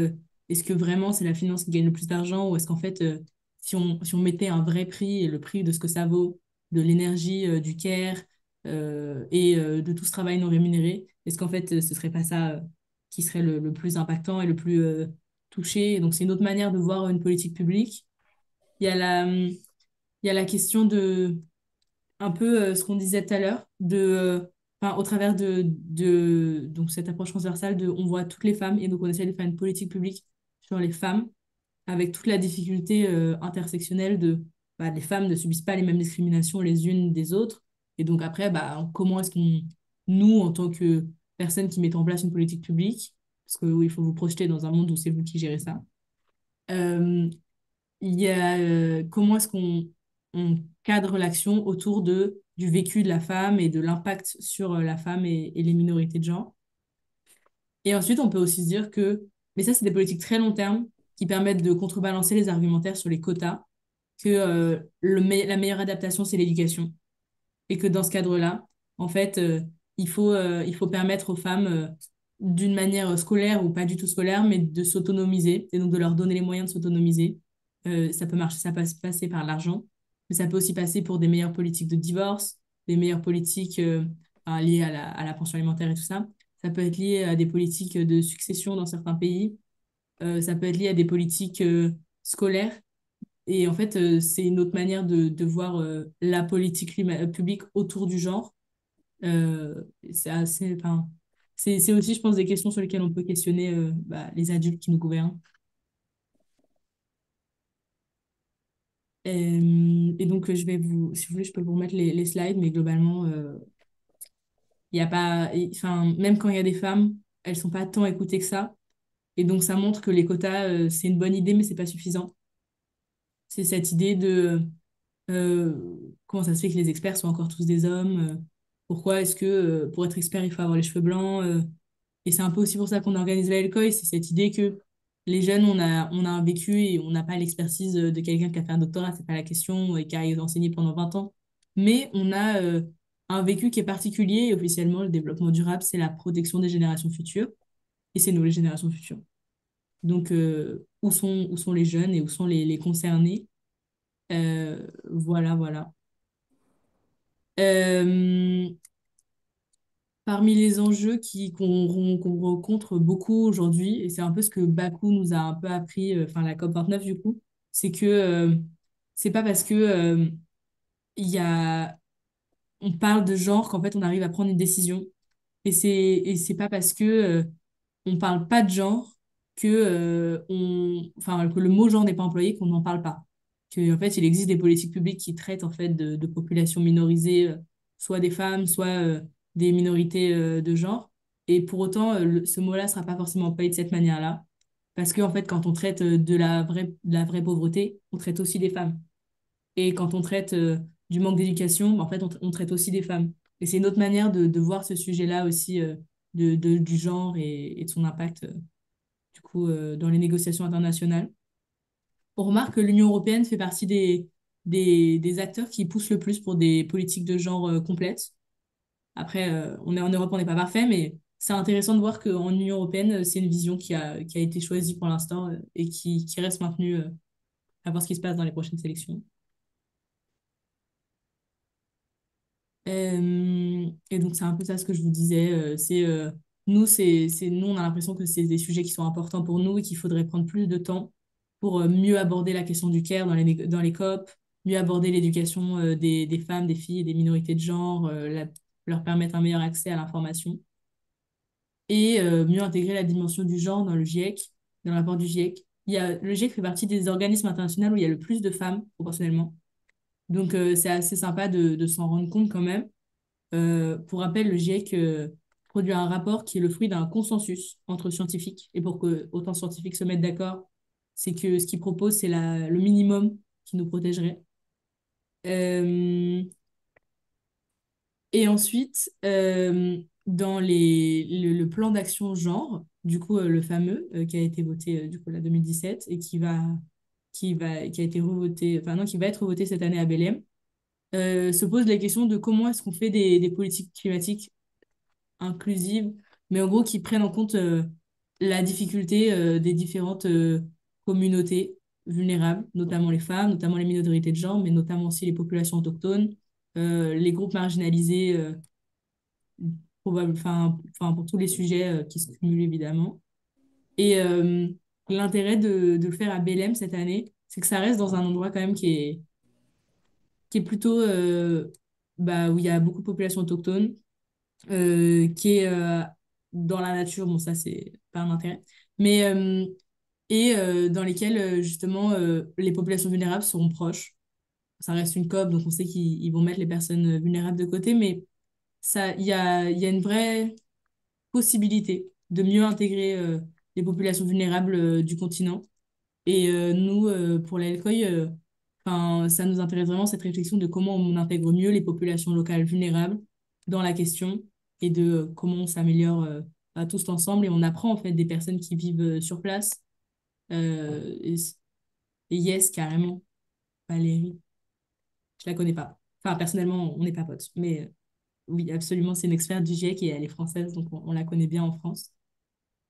est-ce que vraiment c'est la finance qui gagne le plus d'argent ou est-ce qu'en fait, si on mettait un vrai prix et le prix de ce que ça vaut, de l'énergie du Caire et de tout ce travail non rémunéré, est-ce qu'en fait, ce serait pas ça qui serait le plus impactant et le plus touché? Et donc, c'est une autre manière de voir une politique publique. Il y a il y a la question de un peu ce qu'on disait tout à l'heure, enfin, au travers de donc cette approche transversale de on voit toutes les femmes et donc on essaie de faire une politique publique sur les femmes avec toute la difficulté intersectionnelle de les femmes ne subissent pas les mêmes discriminations les unes des autres. Et donc après, comment est-ce qu'on, nous, en tant que personnes qui mettent en place une politique publique, parce que oui, il faut vous projeter dans un monde où c'est vous qui gérez ça, euh, il y a comment est-ce qu'on on cadre l'action autour du vécu de la femme et de l'impact sur la femme et les minorités de genre. Et ensuite, on peut aussi se dire que, mais ça, c'est des politiques très long terme qui permettent de contrebalancer les argumentaires sur les quotas, que la meilleure adaptation, c'est l'éducation. Et que dans ce cadre-là, en fait, il faut permettre aux femmes, d'une manière scolaire ou pas du tout scolaire, mais de s'autonomiser et donc de leur donner les moyens de s'autonomiser. Ça peut marcher, ça peut passer par l'argent, mais ça peut aussi passer pour des meilleures politiques de divorce, des meilleures politiques liées à la pension alimentaire et tout ça. Ça peut être lié à des politiques de succession dans certains pays. Ça peut être lié à des politiques scolaires. Et en fait, c'est une autre manière de voir la politique publique autour du genre. C'est assez, enfin, c'est aussi, je pense, des questions sur lesquelles on peut questionner les adultes qui nous gouvernent. Et donc, si vous voulez, je peux vous remettre les slides, mais globalement, il y a pas, enfin, même quand il y a des femmes, elles sont pas tant écoutées que ça. Et donc, ça montre que les quotas, c'est une bonne idée, mais c'est pas suffisant. C'est cette idée de comment ça se fait que les experts sont encore tous des hommes? Pourquoi est-ce que pour être expert, il faut avoir les cheveux blancs? Et c'est un peu aussi pour ça qu'on organise la LCOI, c'est cette idée que les jeunes, on a un vécu et on n'a pas l'expertise de quelqu'un qui a fait un doctorat, c'est pas la question, et qui a enseigné pendant 20 ans. Mais on a un vécu qui est particulier et officiellement, le développement durable, c'est la protection des générations futures. Et c'est nous, les générations futures. Donc, où sont les jeunes et où sont les concernés? Voilà, voilà. Euh, Parmi les enjeux qu'on rencontre beaucoup aujourd'hui, et c'est un peu ce que Bakou nous a un peu appris, enfin la COP29 du coup, c'est que c'est pas parce que il y a, on parle de genre qu'en fait on arrive à prendre une décision. Et c'est pas parce que on parle pas de genre que, enfin, que le mot genre n'est pas employé qu'on n'en parle pas. Que, en fait, il existe des politiques publiques qui traitent en fait de populations minorisées, soit des femmes, soit des minorités de genre. Et pour autant, ce mot-là sera pas forcément employé de cette manière-là. Parce que, en fait, quand on traite de la vraie pauvreté, on traite aussi des femmes. Et quand on traite du manque d'éducation, bah, en fait, on traite aussi des femmes. Et c'est une autre manière de voir ce sujet-là aussi du genre et de son impact du coup dans les négociations internationales. On remarque que l'Union européenne fait partie des acteurs qui poussent le plus pour des politiques de genre complètes. Après, on est en Europe, on n'est pas parfait, mais c'est intéressant de voir qu'en Union européenne, c'est une vision qui a été choisie pour l'instant et qui reste maintenue à voir ce qui se passe dans les prochaines sélections. Et donc, c'est un peu ça ce que je vous disais. Nous, on a l'impression que c'est des sujets qui sont importants pour nous et qu'il faudrait prendre plus de temps pour mieux aborder la question du care dans les COP, mieux aborder l'éducation des femmes, des filles et des minorités de genre, leur permettre un meilleur accès à l'information et mieux intégrer la dimension du genre dans le GIEC, dans le rapport du GIEC. Le GIEC fait partie des organismes internationaux où il y a le plus de femmes proportionnellement. Donc, c'est assez sympa de s'en rendre compte quand même. Pour rappel, le GIEC produit un rapport qui est le fruit d'un consensus entre scientifiques. Et pour que autant de scientifiques se mettent d'accord, c'est que ce qu'ils proposent, c'est le minimum qui nous protégerait. Euh, et ensuite, dans le plan d'action genre, du coup, le fameux, qui a été voté du coup, la 2017 et qui a été revoté, enfin non, qui va être revoté cette année à Belém, se pose la question de comment est-ce qu'on fait des politiques climatiques inclusives, mais en gros qui prennent en compte la difficulté des différentes communautés vulnérables, notamment les femmes, notamment les minorités de genre, mais notamment aussi les populations autochtones, les groupes marginalisés, enfin, pour tous les sujets qui se cumulent évidemment. Et l'intérêt de le faire à Belém cette année, c'est que ça reste dans un endroit quand même qui est plutôt bah, où il y a beaucoup de populations autochtones qui est dans la nature, bon ça c'est pas un intérêt, mais dans lesquels justement les populations vulnérables seront proches. Ça reste une COP, donc on sait qu'ils vont mettre les personnes vulnérables de côté, mais il y a une vraie possibilité de mieux intégrer les populations vulnérables du continent. Et nous, pour la LCOI, enfin, ça nous intéresse vraiment cette réflexion de comment on intègre mieux les populations locales vulnérables dans la question et de comment on s'améliore tous ensemble et on apprend en fait des personnes qui vivent sur place. Euh, et, et yes, carrément, Valérie, je la connais pas. Enfin, personnellement, on n'est pas potes, mais oui, absolument, c'est une experte du GIEC et elle est française, donc on la connaît bien en France.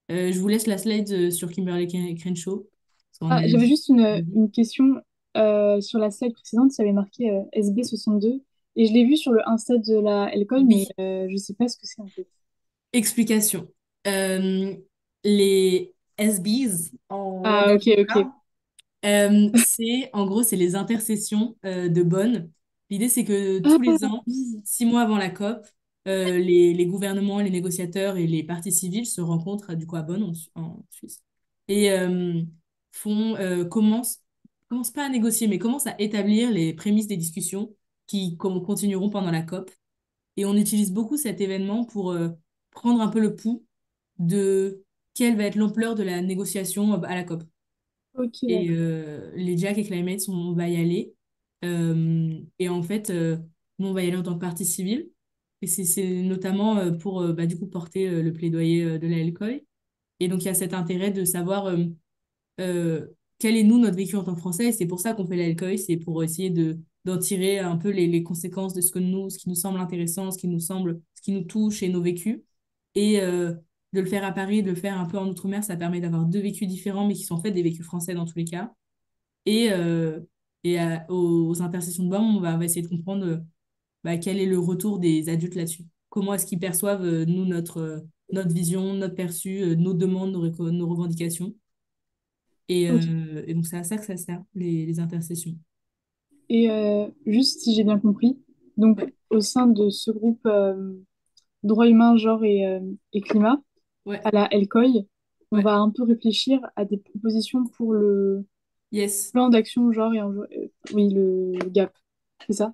Je vous laisse la slide sur Kimberly Crenshaw. Parce qu'on Ah, a j'avais dit- juste une question sur la slide précédente, il y avait marqué SB62 et je l'ai vu sur le Insta de la Lcoin, mais Oui. je sais pas ce que c'est en fait. Explication. Euh, les SBs en Ah, langage ok, ok. bizarre, en gros, c'est les intercessions de Bonn. L'idée, c'est que Ah, tous les ans, oui. 6 mois avant la COP, les gouvernements, les négociateurs et les parties civiles se rencontrent du coup à Bonn, en Suisse, et commencent pas à négocier, mais commencent à établir les prémices des discussions qui continueront pendant la COP. Et on utilise beaucoup cet événement pour prendre un peu le pouls de quelle va être l'ampleur de la négociation à la COP. Ok, Et d'accord. les Jack et Climate, on va y aller. Et en fait, nous, on va y aller en tant que partie civile. Et c'est notamment pour bah, du coup porter le plaidoyer de la LCOI. Et donc, il y a cet intérêt de savoir euh, quel est nous notre vécu en tant que Français. Et c'est pour ça qu'on fait la LCOI, c'est pour essayer d'en tirer un peu les conséquences de ce qui nous semble intéressant, ce qui nous touche et nos vécus. Et de le faire à Paris, de le faire un peu en Outre-mer, ça permet d'avoir deux vécus différents, mais qui sont en fait des vécus français dans tous les cas. Et, aux intercessions de BAM, on va essayer de comprendre bah, quel est le retour des adultes là-dessus. Comment est-ce qu'ils perçoivent, nous, notre vision, notre perçu, nos demandes, nos revendications. Ok. Et donc, c'est à ça que ça sert, les intercessions. Et juste si j'ai bien compris, donc Ouais, au sein de ce groupe droit humain, genre et climat, ouais, à la LCOI, on ouais. va un peu réfléchir à des propositions pour le Yes. plan d'action genre oui, le GAP, c'est ça?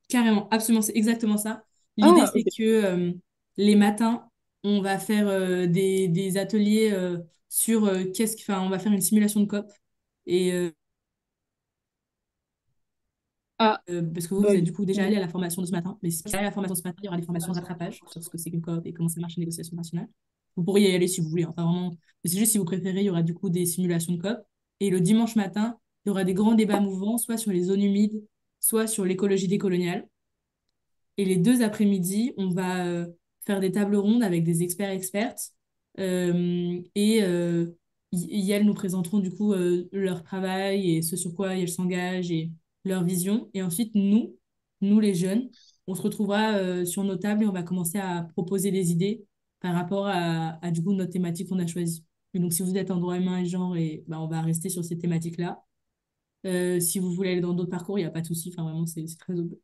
Carrément, absolument, c'est exactement ça. L'idée, Ah, c'est ok. que les matins, on va faire des ateliers sur enfin, on va faire une simulation de COP. Et Ah, parce que vous êtes bug. du coup déjà Oui. allé à la formation de ce matin, mais si vous allez à la formation de ce matin, il y aura des formations de rattrapage sur ce que c'est qu'une COP et comment ça marche les négociations internationales. Vous pourriez y aller si vous voulez, hein, pas vraiment. Mais c'est juste si vous préférez, il y aura du coup des simulations de COP. Et le dimanche matin, il y aura des grands débats mouvants, soit sur les zones humides, soit sur l'écologie décoloniale. Et les deux après-midi, on va faire des tables rondes avec des experts-expertes. Elles nous présenteront du coup leur travail et ce sur quoi elles s'engagent et leur vision. Et ensuite, nous les jeunes, on se retrouvera sur nos tables et on va commencer à proposer des idées par rapport à du coup notre thématique qu'on a choisie. Et donc, si vous êtes en droit humain et genre, on va rester sur ces thématiques-là. Si vous voulez aller dans d'autres parcours, il n'y a pas de souci. Enfin, vraiment, c'est très open.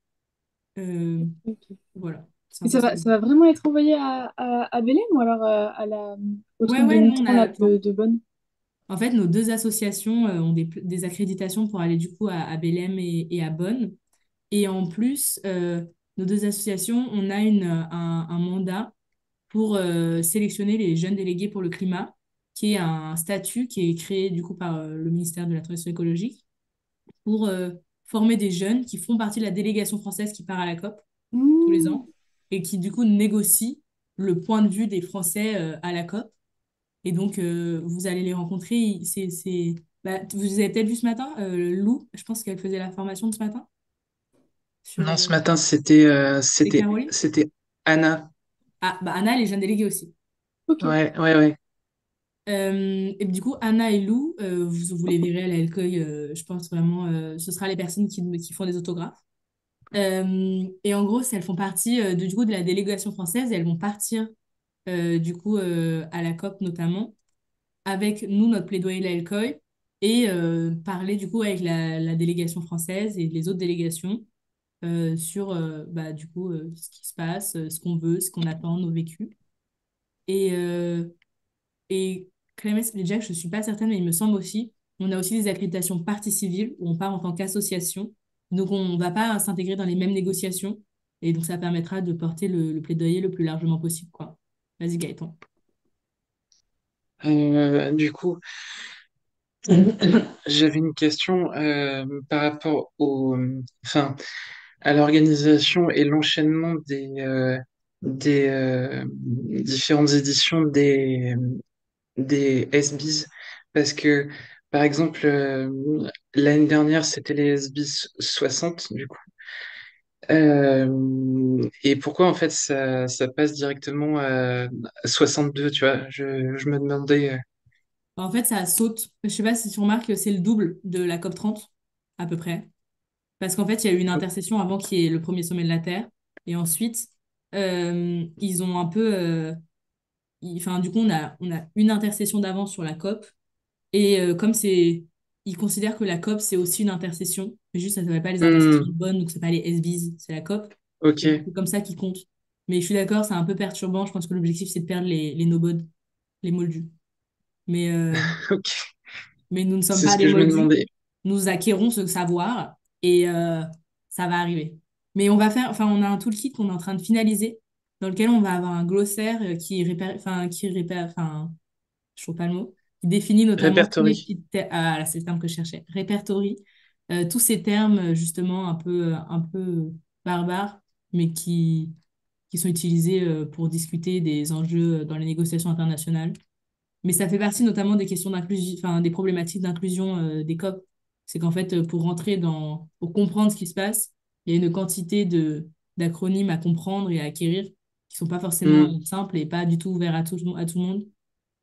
Euh, Ok. voilà, c'est Et un peu ça. ça va vraiment être envoyé à Belém ou alors au Ouais, truc de ouais, nous, on Mitran là, a. Enfin, de Bonn? en fait, nos deux associations ont des accréditations pour aller du coup à Belém et à Bonn. Et en plus, nos deux associations, on a un mandat pour sélectionner les jeunes délégués pour le climat, qui est un statut qui est créé du coup par le ministère de la Transition écologique pour former des jeunes qui font partie de la délégation française qui part à la COP tous les Mmh. ans et qui du coup négocie le point de vue des Français à la COP. Et donc, vous allez les rencontrer. Vous avez peut-être vu ce matin, Lou, je pense qu'elle faisait la formation de ce matin sur Non, ce matin, c'était et Caroline. c'était Anna. Ah, bah Anna, elle est jeune déléguée aussi. Ok. Ouais, ouais, ouais. Et du coup, Anna et Lou, vous les verrez à la LCOI, je pense vraiment, ce sera les personnes qui font des autographes. Et en gros, elles font partie du coup de la délégation française et elles vont partir du coup à la COP notamment avec nous, notre plaidoyer de la LCOI, et parler du coup avec la délégation française et les autres délégations sur du coup ce qui se passe, ce qu'on veut, ce qu'on attend, nos vécus. Et, et Clémence et Jack, je ne suis pas certaine, mais il me semble aussi, on a aussi des accréditations partie civile où on part en tant qu'association. Donc on ne va pas s'intégrer dans les mêmes négociations. Et donc ça permettra de porter le plaidoyer le plus largement possible, quoi. Vas-y, Gaëtan. Du coup, j'avais une question par rapport enfin, à l'organisation et l'enchaînement des différentes éditions des SBIS. Parce que, par exemple, l'année dernière, c'était les SBIS 60, du coup. Et pourquoi, en fait, ça passe directement à 62, tu vois? Je me demandais. En fait, ça saute. Je sais pas si tu remarques que c'est le double de la COP 30 à peu près. Parce qu'en fait, il y a eu une intercession avant qui est le premier sommet de la Terre. Et ensuite, ils ont un peu. Enfin, du coup, on a une intercession d'avance sur la COP. Et comme c'est. Ils considèrent que la COP, c'est aussi une intercession. Mais juste, ça ne s'appelle pas les intercessions Hmm, de Bonn, donc c'est pas les SBs, c'est la COP. Et donc, ok, c'est comme ça qu'ils comptent. Mais je suis d'accord, c'est un peu perturbant. Je pense que l'objectif, c'est de perdre les no-bods, les moldus. Mais, euh, ok. mais nous ne sommes C'est pas ce des que je me moldus. demandais. Nous acquérons ce savoir et ça va arriver. Mais on a un toolkit qu'on est en train de finaliser dans lequel on va avoir un glossaire je trouve pas le mot, qui définit notamment tous les Répertorie. petits termes, ah là c'est le terme que je cherchais, répertorie, tous ces termes justement un peu barbares, mais qui sont utilisés pour discuter des enjeux dans les négociations internationales. Mais ça fait partie notamment des questions d'inclusion, enfin, des problématiques d'inclusion des COP. C'est qu'en fait, pour comprendre ce qui se passe, il y a une quantité d'acronymes à comprendre et à acquérir qui sont pas forcément Hmm, simples et pas du tout ouverts à tout le monde.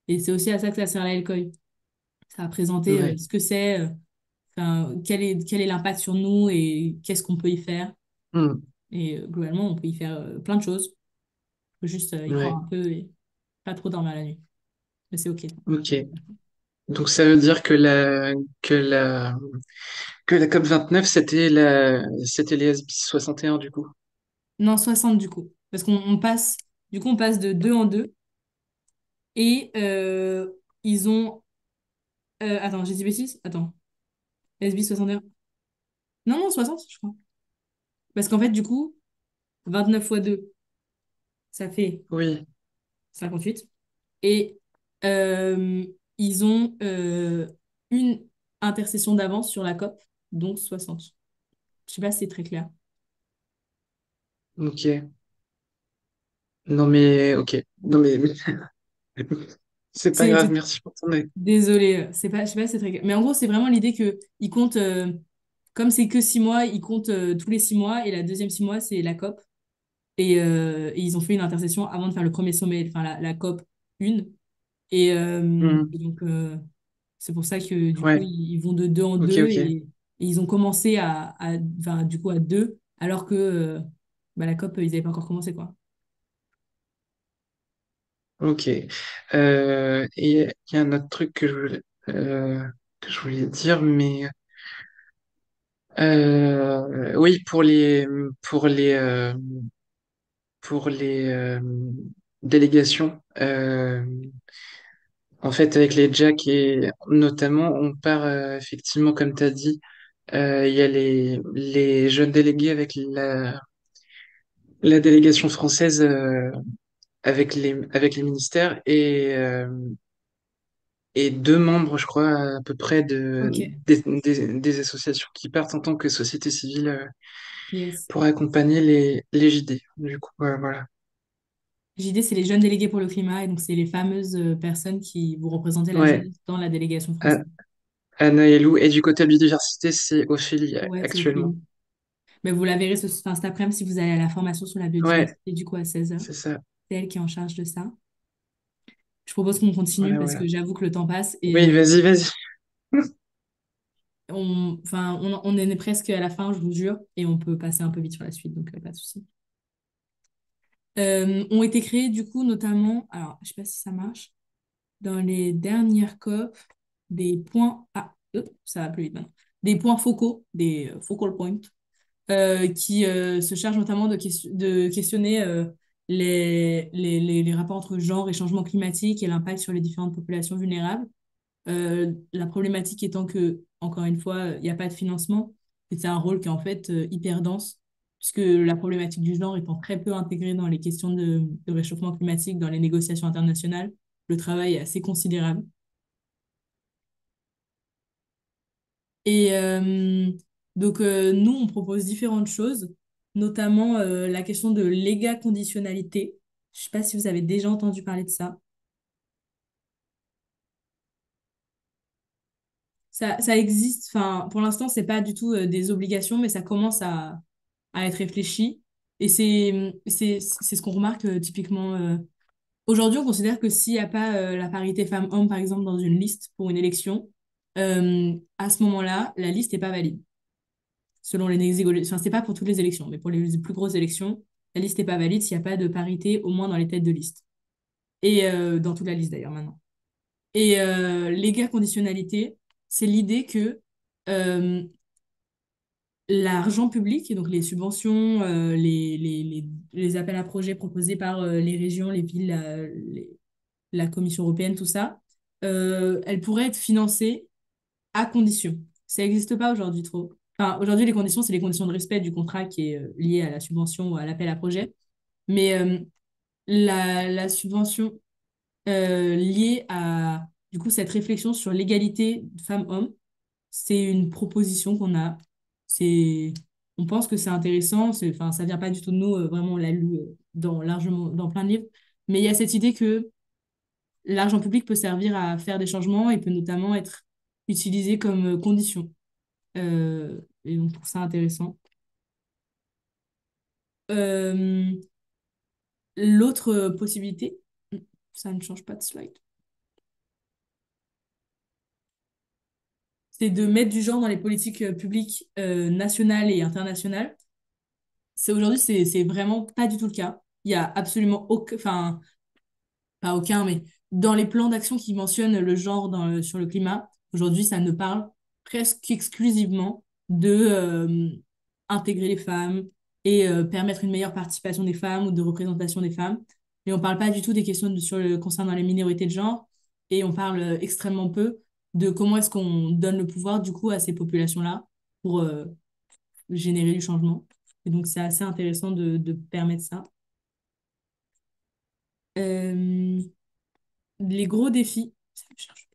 Et c'est aussi à ça que ça sert la LCOI. Ça va présenter ouais. ce que c'est, enfin, quel est l'impact sur nous et qu'est-ce qu'on peut y faire. Hmm, Et globalement, on peut y faire plein de choses. Faut juste y croire ouais. un peu et pas trop dormir la nuit. Mais c'est OK. Ok. Donc ça veut dire que la, que la COP 29, c'était les SB 61 du coup. Non, 60 du coup. Parce on passe de deux en deux. Et ils ont. Attends, j'ai dit bêtise? Attends. SB 61. Non, non, 60, je crois. Parce qu'en fait, du coup, 29 fois 2 ça fait Oui, 58. Et euh, ils ont une intercession d'avance sur la COP, donc 60. Je sais pas si c'est très clair. ok. Non mais, ok. Non mais, c'est pas grave, C'est merci pour ton aide. désolé, c'est pas, je sais pas si c'est très clair. Mais en gros, c'est vraiment l'idée que ils comptent, comme c'est que 6 mois, ils comptent tous les 6 mois, et la deuxième 6 mois, c'est la COP. Et ils ont fait une intercession avant de faire le premier sommet, enfin la COP 1. Hmm, Et donc, c'est pour ça que du coup, ouais, ils vont de deux en ok, deux ok. et ils ont commencé enfin, du coup, à deux, alors que bah, la COP, ils n'avaient pas encore commencé, quoi. Ok. Et il y a un autre truc que je voulais dire, mais oui, pour les délégations, en fait, avec les Jack et notamment, on part effectivement, comme tu as dit, il y a les jeunes délégués avec la délégation française avec les ministères et deux membres, je crois, à peu près Ok, des associations qui partent en tant que société civile yes. pour accompagner les JD. Du coup, voilà. JD, c'est les jeunes délégués pour le climat, et donc c'est les fameuses personnes qui vont représenter la Ouais, jeunesse dans la délégation A- française. Anna et Lou. Et du côté biodiversité, c'est Ophélie Ouais, c'est au actuellement. film. Mais vous la verrez enfin, cet après-midi si vous allez à la formation sur la Ouais, biodiversité, du coup, à 16h. c'est ça. C'est elle qui est en charge de ça. Je propose qu'on continue Voilà, parce que voilà. j'avoue que le temps passe et Oui, vas-y, vas-y. enfin, on est presque à la fin, je vous jure, et on peut passer un peu vite sur la suite, donc pas de souci. Ont été créés du coup notamment, alors je sais pas si ça marche, dans les dernières COP, des points, ça va plus vite maintenant, des points focaux, des focal points, qui se chargent notamment de questionner les rapports entre genre et changement climatique et l'impact sur les différentes populations vulnérables. La problématique étant que, encore une fois, il n'y a pas de financement, et c'est un rôle qui est en fait hyper dense, puisque la problématique du genre étant très peu intégrée dans les questions de réchauffement climatique, dans les négociations internationales, le travail est assez considérable. Et donc, nous, on propose différentes choses, notamment la question de l'égaconditionnalité. Je ne sais pas si vous avez déjà entendu parler de ça. Ça existe, enfin, pour l'instant, c'est pas du tout des obligations, mais ça commence à être réfléchi. Et c'est ce qu'on remarque typiquement. Aujourd'hui, on considère que s'il n'y a pas la parité femmes-hommes, par exemple, dans une liste pour une élection, à ce moment-là, la liste n'est pas valide. Selon enfin, c'est pas pour toutes les élections, mais pour les plus grosses élections, la liste n'est pas valide s'il n'y a pas de parité, au moins dans les têtes de liste. Et dans toute la liste d'ailleurs maintenant. Et l'égale conditionnalité, c'est l'idée que euh, l'argent public, et donc les subventions, les appels à projets proposés par les régions, les villes, la Commission européenne, tout ça, elles pourraient être financées à condition. Ça n'existe pas aujourd'hui trop. Enfin, aujourd'hui, les conditions, c'est les conditions de respect du contrat qui est lié à la subvention ou à l'appel à projet. Mais la subvention liée à du coup cette réflexion sur l'égalité femmes-hommes, c'est une proposition qu'on a. C'est, on pense que c'est intéressant. Enfin, ça vient pas du tout de nous. Vraiment, on l'a lu largement dans plein de livres. Mais il y a cette idée que l'argent public peut servir à faire des changements et peut notamment être utilisé comme condition. Et donc, je trouve ça intéressant. Euh, L'autre possibilité, ça ne change pas de slide, c'est de mettre du genre dans les politiques publiques nationales et internationales. Aujourd'hui, c'est vraiment pas du tout le cas. Il y a absolument aucun, enfin, pas aucun, mais dans les plans d'action qui mentionnent le genre sur le climat, aujourd'hui, ça ne parle presque exclusivement de intégrer les femmes et permettre une meilleure participation des femmes ou de représentation des femmes. Mais on ne parle pas du tout des questions concernant les minorités de genre et on parle extrêmement peu de comment est-ce qu'on donne le pouvoir du coup à ces populations-là pour générer du changement. Et donc, c'est assez intéressant de permettre ça. Euh, les gros défis. Je cherche.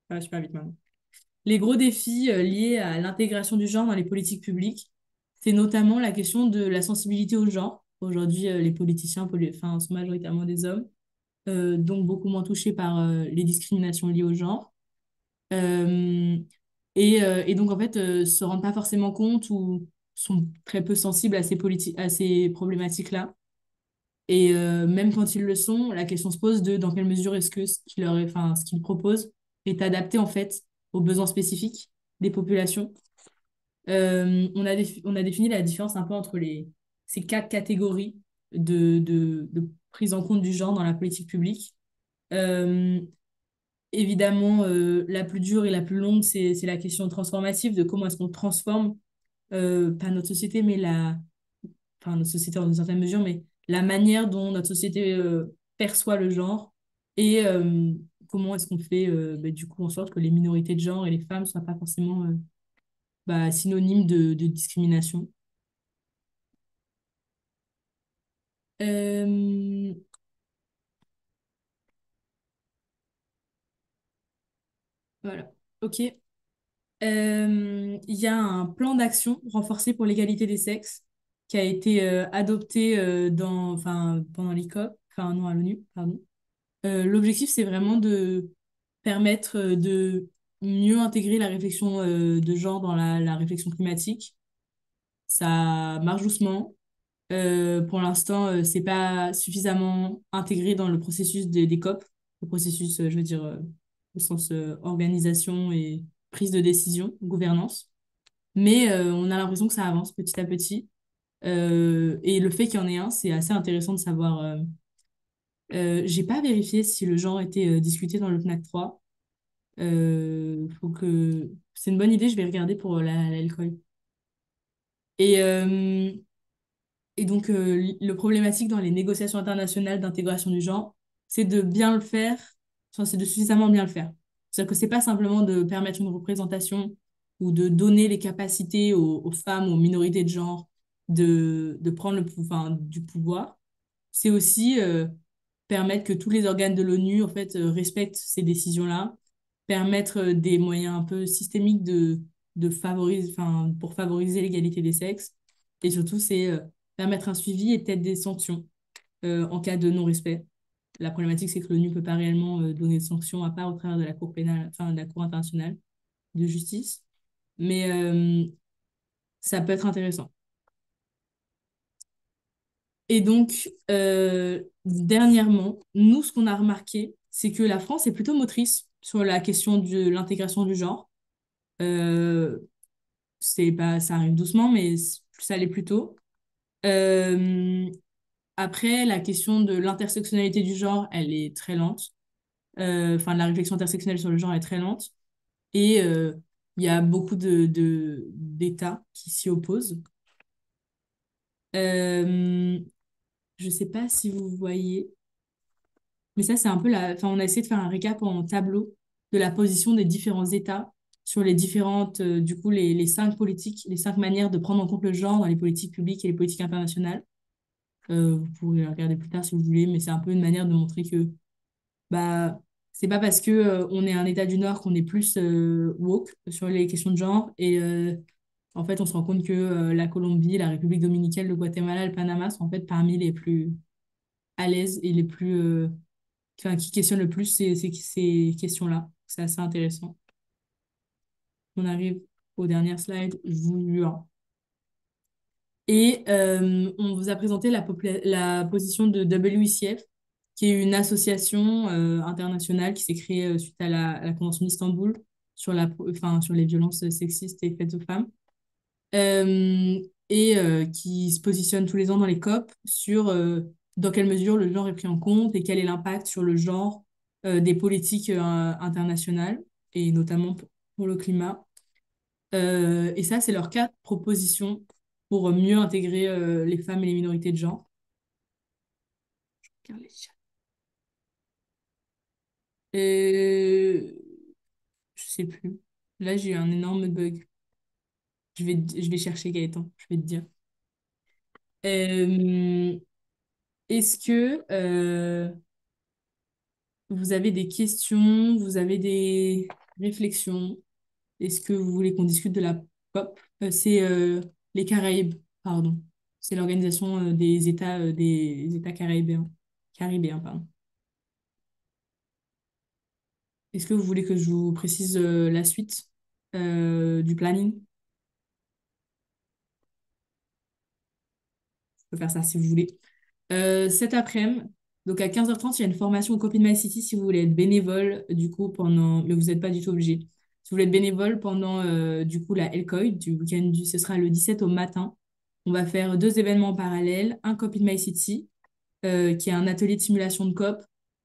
Ah, je suis pas vite maintenant. Les gros défis liés à l'intégration du genre dans les politiques publiques, c'est notamment la question de la sensibilité au genre. Aujourd'hui, les politiciens enfin, sont majoritairement des hommes, donc beaucoup moins touchés par les discriminations liées au genre. Euh, et donc, en fait, se rendent pas forcément compte ou sont très peu sensibles à à ces problématiques-là. Et même quand ils le sont, la question se pose de dans quelle mesure est-ce que enfin, ce qu'ils proposent est adapté en fait aux besoins spécifiques des populations. On a défini la différence un peu entre ces quatre catégories de prise en compte du genre dans la politique publique. Euh, Évidemment, la plus dure et la plus longue, c'est la question transformative de comment est-ce qu'on transforme, pas notre société, mais enfin notre société dans une certaine mesure, mais la manière dont notre société perçoit le genre et comment est-ce qu'on fait bah, du coup en sorte que les minorités de genre et les femmes ne soient pas forcément bah, synonymes de discrimination. Euh, voilà, ok. Il y a un plan d'action renforcé pour l'égalité des sexes qui a été adopté enfin, pendant l'ICOP, enfin non, à l'ONU, pardon. L'objectif, c'est vraiment de permettre de mieux intégrer la réflexion de genre dans la réflexion climatique. Ça marche doucement. Pour l'instant, c'est pas suffisamment intégré dans le processus des COP, le processus, je veux dire, au sens organisation et prise de décision, gouvernance. Mais on a l'impression que ça avance petit à petit. Et le fait qu'il y en ait un, c'est assez intéressant de savoir. J'ai pas vérifié si le genre était discuté dans le PNAC 3. Faut que... C'est une bonne idée, je vais regarder pour l'alcool. Et, euh, et donc, le problématique dans les négociations internationales d'intégration du genre, c'est de bien le faire, enfin, c'est de suffisamment bien le faire. C'est-à-dire que c'est pas simplement de permettre une représentation ou de donner les capacités aux femmes, aux minorités de genre de prendre enfin, du pouvoir. C'est aussi permettre que tous les organes de l'ONU en fait, respectent ces décisions-là, permettre des moyens un peu systémiques enfin, pour favoriser l'égalité des sexes. Et surtout, c'est permettre un suivi et peut-être des sanctions en cas de non-respect. La problématique, c'est que l'ONU ne peut pas réellement donner de sanctions à part au travers de la Cour pénale, enfin, de la Cour internationale de justice. Mais ça peut être intéressant. Et donc, dernièrement, nous, ce qu'on a remarqué, c'est que la France est plutôt motrice sur la question de l'intégration du genre. Euh, c'est pas, ça arrive doucement, mais ça l'est plutôt. Euh, Après, la question de l'intersectionnalité du genre, elle est très lente. Enfin, la réflexion intersectionnelle sur le genre est très lente. Et il y a beaucoup d'États qui s'y opposent. Euh, je sais pas si vous voyez. Mais ça, c'est un peu Enfin, on a essayé de faire un récap en tableau de la position des différents États sur les différentes, du coup, les cinq politiques, les cinq manières de prendre en compte le genre dans les politiques publiques et les politiques internationales. Vous pourrez regarder plus tard si vous voulez, mais c'est un peu une manière de montrer que bah, c'est pas parce que on est un État du Nord qu'on est plus woke sur les questions de genre. Et en fait, on se rend compte que la Colombie, la République dominicaine, le Guatemala, le Panama sont en fait parmi les plus à l'aise et les plus enfin, qui questionne le plus ces questions-là. C'est assez intéressant. On arrive aux dernières slides. Juin. Et on vous a présenté la position de WICF, qui est une association internationale qui s'est créée suite à la Convention d'Istanbul sur enfin, sur les violences sexistes et faites aux femmes. Euh, et qui se positionne tous les ans dans les COP sur dans quelle mesure le genre est pris en compte et quel est l'impact sur le genre des politiques internationales, et notamment pour le climat. Et ça, c'est leurs quatre propositions pour mieux intégrer les femmes et les minorités de genre. Regarde les chats. Et je sais plus. Là, j'ai eu un énorme bug. Je vais chercher Gaëtan, je vais te dire. Euh, Est-ce que vous avez des questions, vous avez des réflexions? Est-ce que vous voulez qu'on discute de la COP? C'est les Caraïbes, pardon. C'est l'organisation des États caribéens. Caribéens, pardon. Est-ce que vous voulez que je vous précise la suite du planning? Je peux faire ça si vous voulez. Cet après-midi, donc à 15h30, il y a une formation au Copy My City si vous voulez être bénévole, du coup, pendant... Mais vous n'êtes pas du tout obligé. Si vous voulez être bénévole pendant, du coup, la LCOI, du week-end, ce sera le 17 au matin. On va faire deux événements en parallèle. Un Copy My City, qui est un atelier de simulation de COP.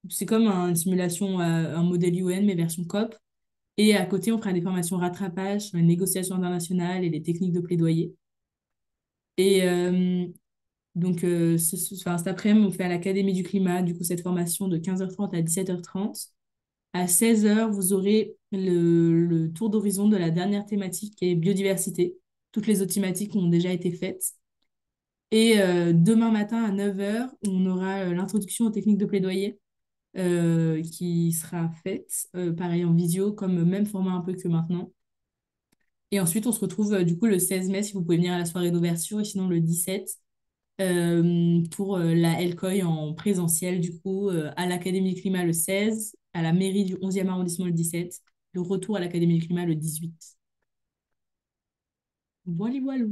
C'est comme une simulation, un modèle UN, mais version COP. Et à côté, on fera des formations rattrapage sur les négociations internationales et les techniques de plaidoyer. Et donc, enfin, cet après-midi, on fait à l'Académie du climat, du coup, cette formation de 15h30 à 17h30. À 16h, vous aurez le tour d'horizon de la dernière thématique qui est biodiversité. Toutes les autres thématiques ont déjà été faites. Et demain matin à 9h, on aura l'introduction aux techniques de plaidoyer qui sera faite, pareil en visio, comme même format un peu que maintenant. Et ensuite, on se retrouve du coup le 16 mai si vous pouvez venir à la soirée d'ouverture et sinon le 17 pour la LCOI en présentiel du coup à l'Académie du Climat le 16, à la mairie du 11e arrondissement le 17, le retour à l'Académie du Climat le 18. Voilà, voilà.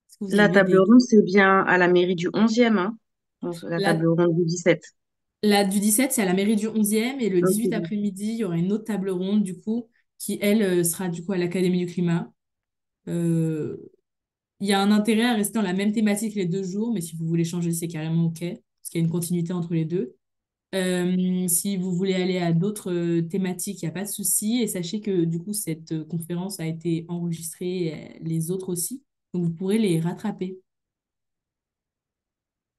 Est-ce que vous La avez table des... ronde, c'est bien à la mairie du 11e, hein. Donc, la table La, ronde du 17. la du 17, c'est à la mairie du 11e et le Ok, 18 bon. après-midi, il y aura une autre table ronde du coup qui, elle, sera du coup à l'Académie du Climat. Euh, Il y a un intérêt à rester dans la même thématique les 2 jours, mais si vous voulez changer, c'est carrément OK, parce qu'il y a une continuité entre les deux. Si vous voulez aller à d'autres thématiques, il n'y a pas de souci. Et sachez que du coup, cette conférence a été enregistrée, les autres aussi. Donc, vous pourrez les rattraper.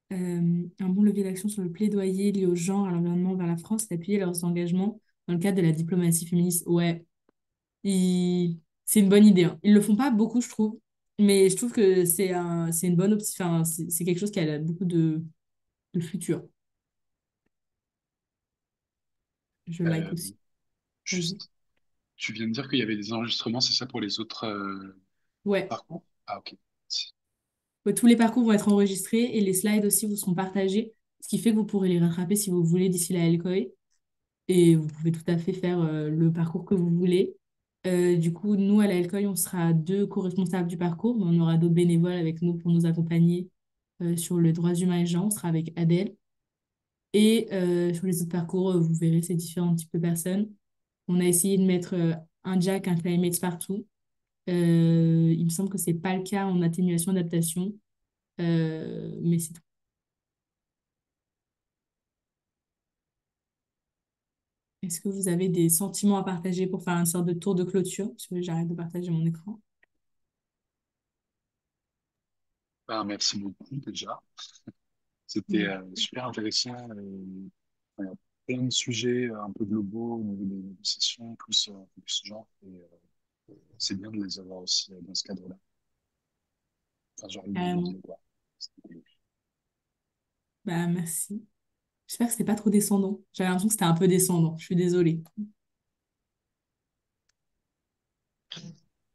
Un bon levier d'action sur le plaidoyer lié au genre, à l'environnement vers la France, c'est d'appuyer leurs engagements dans le cadre de la diplomatie féministe. Ouais, c'est une bonne idée, hein. Ils le font pas beaucoup, je trouve. Mais je trouve que c'est une bonne option. Enfin, c'est quelque chose qui a beaucoup de futur. Je like Euh, aussi. Vas-y. Juste, tu viens de dire qu'il y avait des enregistrements, c'est ça pour les autres Ouais. parcours? Ah, ok. Ouais, tous les parcours vont être enregistrés et les slides aussi vous seront partagés, ce qui fait que vous pourrez les rattraper si vous voulez d'ici la LCOE. Et vous pouvez tout à fait faire le parcours que vous voulez. Du coup, nous, à la LCOE, on sera deux co-responsables du parcours, mais on aura d'autres bénévoles avec nous pour nous accompagner sur le droits humains et genre. On sera avec Adèle. Et sur les autres parcours, vous verrez ces différents types de personnes. On a essayé de mettre un Jack, un Climate partout. Il me semble que c'est pas le cas en atténuation adaptation, mais c'est Est-ce que vous avez des sentiments à partager pour faire une sorte de tour de clôture? Parce que j'arrête de partager mon écran. Ben, merci beaucoup déjà. C'était Mm. super intéressant. Il y a plein de sujets un peu globaux au niveau des négociations, plus genre. C'est bien de les avoir aussi dans ce cadre-là. Enfin, genre une Carrément. vidéo, quoi. C'était cool. Bah, merci. J'espère que c'était pas trop descendant. J'avais l'impression que c'était un peu descendant. Je suis désolée.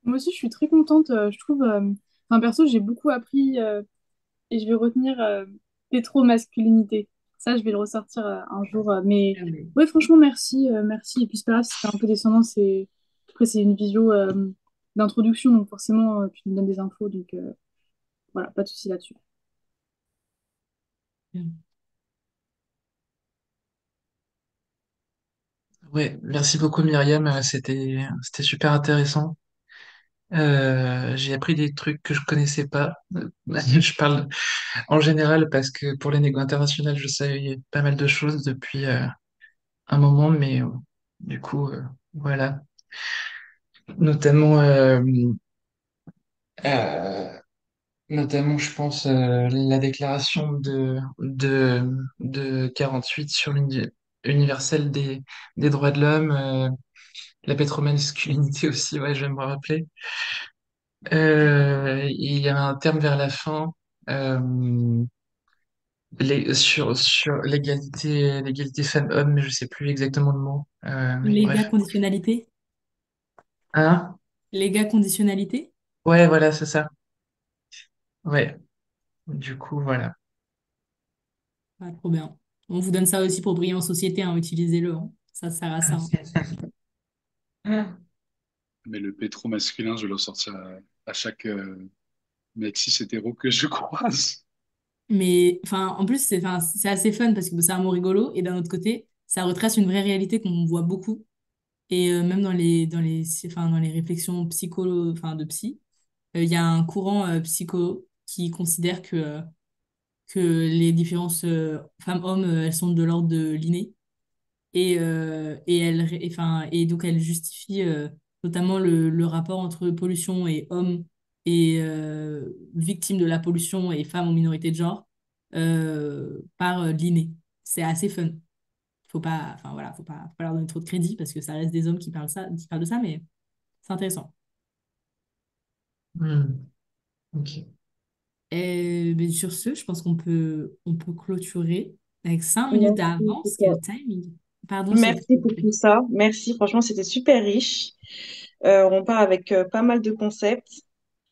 Moi aussi, je suis très contente. Je trouve, enfin, perso, j'ai beaucoup appris et je vais retenir pétro-masculinité. Ça, je vais le ressortir un jour. Mais Ah, mais- ouais, franchement, merci. Merci. Et puis, c'est pas grave si c'était un peu descendant. Après, c'est une visio d'introduction. Donc, forcément, tu me donnes des infos. Donc, voilà, pas de souci là-dessus. Ouais, merci beaucoup Myriam, c'était super intéressant. J'ai appris des trucs que je connaissais pas. Je parle en général parce que pour les négos internationales, je savais pas mal de choses depuis un moment, mais du coup, voilà. Notamment, euh, notamment, je pense, la déclaration de 48 sur universelle des droits de l'homme, la pétromasculinité aussi, ouais, je vais me rappeler. Il y a un terme vers la fin euh, sur l'égalité femmes-hommes, mais je sais plus exactement le mot. Mais Les gars bref. conditionnalité? Hein? Les gars conditionnalité? Ouais, voilà, c'est ça. Ouais. Du coup, voilà. Ah, trop bien. On vous donne ça aussi pour briller en société, hein, utilisez-le, hein. Ça sert à ça, hein. Mais le pétro masculin, je vais le sortir à chaque mec cis hétéro que je croise. Mais enfin, en plus, enfin, c'est assez fun parce que c'est un mot rigolo et d'un autre côté, ça retrace une vraie réalité qu'on voit beaucoup. Et même enfin, dans les réflexions enfin, de psy, il y a un courant psycho qui considère que les différences femmes-hommes, elles sont de l'ordre de l'inné. Et donc, elle justifie notamment le rapport entre pollution et hommes et victimes de la pollution et femmes ou minorités de genre par l'inné. C'est assez fun. Faut pas, enfin, voilà, faut pas leur donner trop de crédit parce que ça reste des hommes qui parlent de ça, mais c'est intéressant. Hmm, ok. Et ben, sur ce, je pense on peut clôturer avec 5 minutes Merci, d'avance. c'était- Quel timing! Pardon, j'ai Merci pour coupé. tout ça. Merci, franchement, c'était super riche. On part avec pas mal de concepts.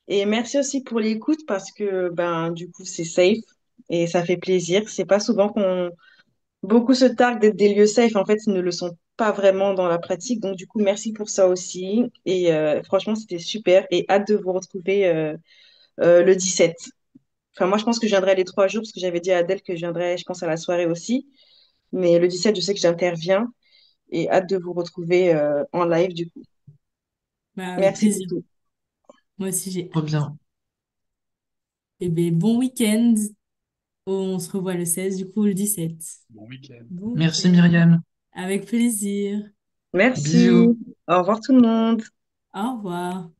Et merci aussi pour l'écoute parce que ben du coup c'est safe et ça fait plaisir. C'est pas souvent qu'on beaucoup se targuent d'être des lieux safe. En fait, ils ne le sont pas vraiment dans la pratique. Donc du coup merci pour ça aussi. Et franchement c'était super et hâte de vous retrouver le 17. Enfin moi je pense que je viendrai les 3 jours parce que j'avais dit à Adèle que je viendrais je pense à la soirée aussi. Mais le 17 je sais que j'interviens et hâte de vous retrouver en live du coup. Bah, avec Merci pour plaisir. tout. Moi aussi, j'ai Trop hâte. bien. Et ben, bon week-end. On se revoit le 16 du coup, le 17. Bon week-end. Bon Merci week-end. Myriam. Avec plaisir. Merci. Bisous. Au revoir tout le monde. Au revoir.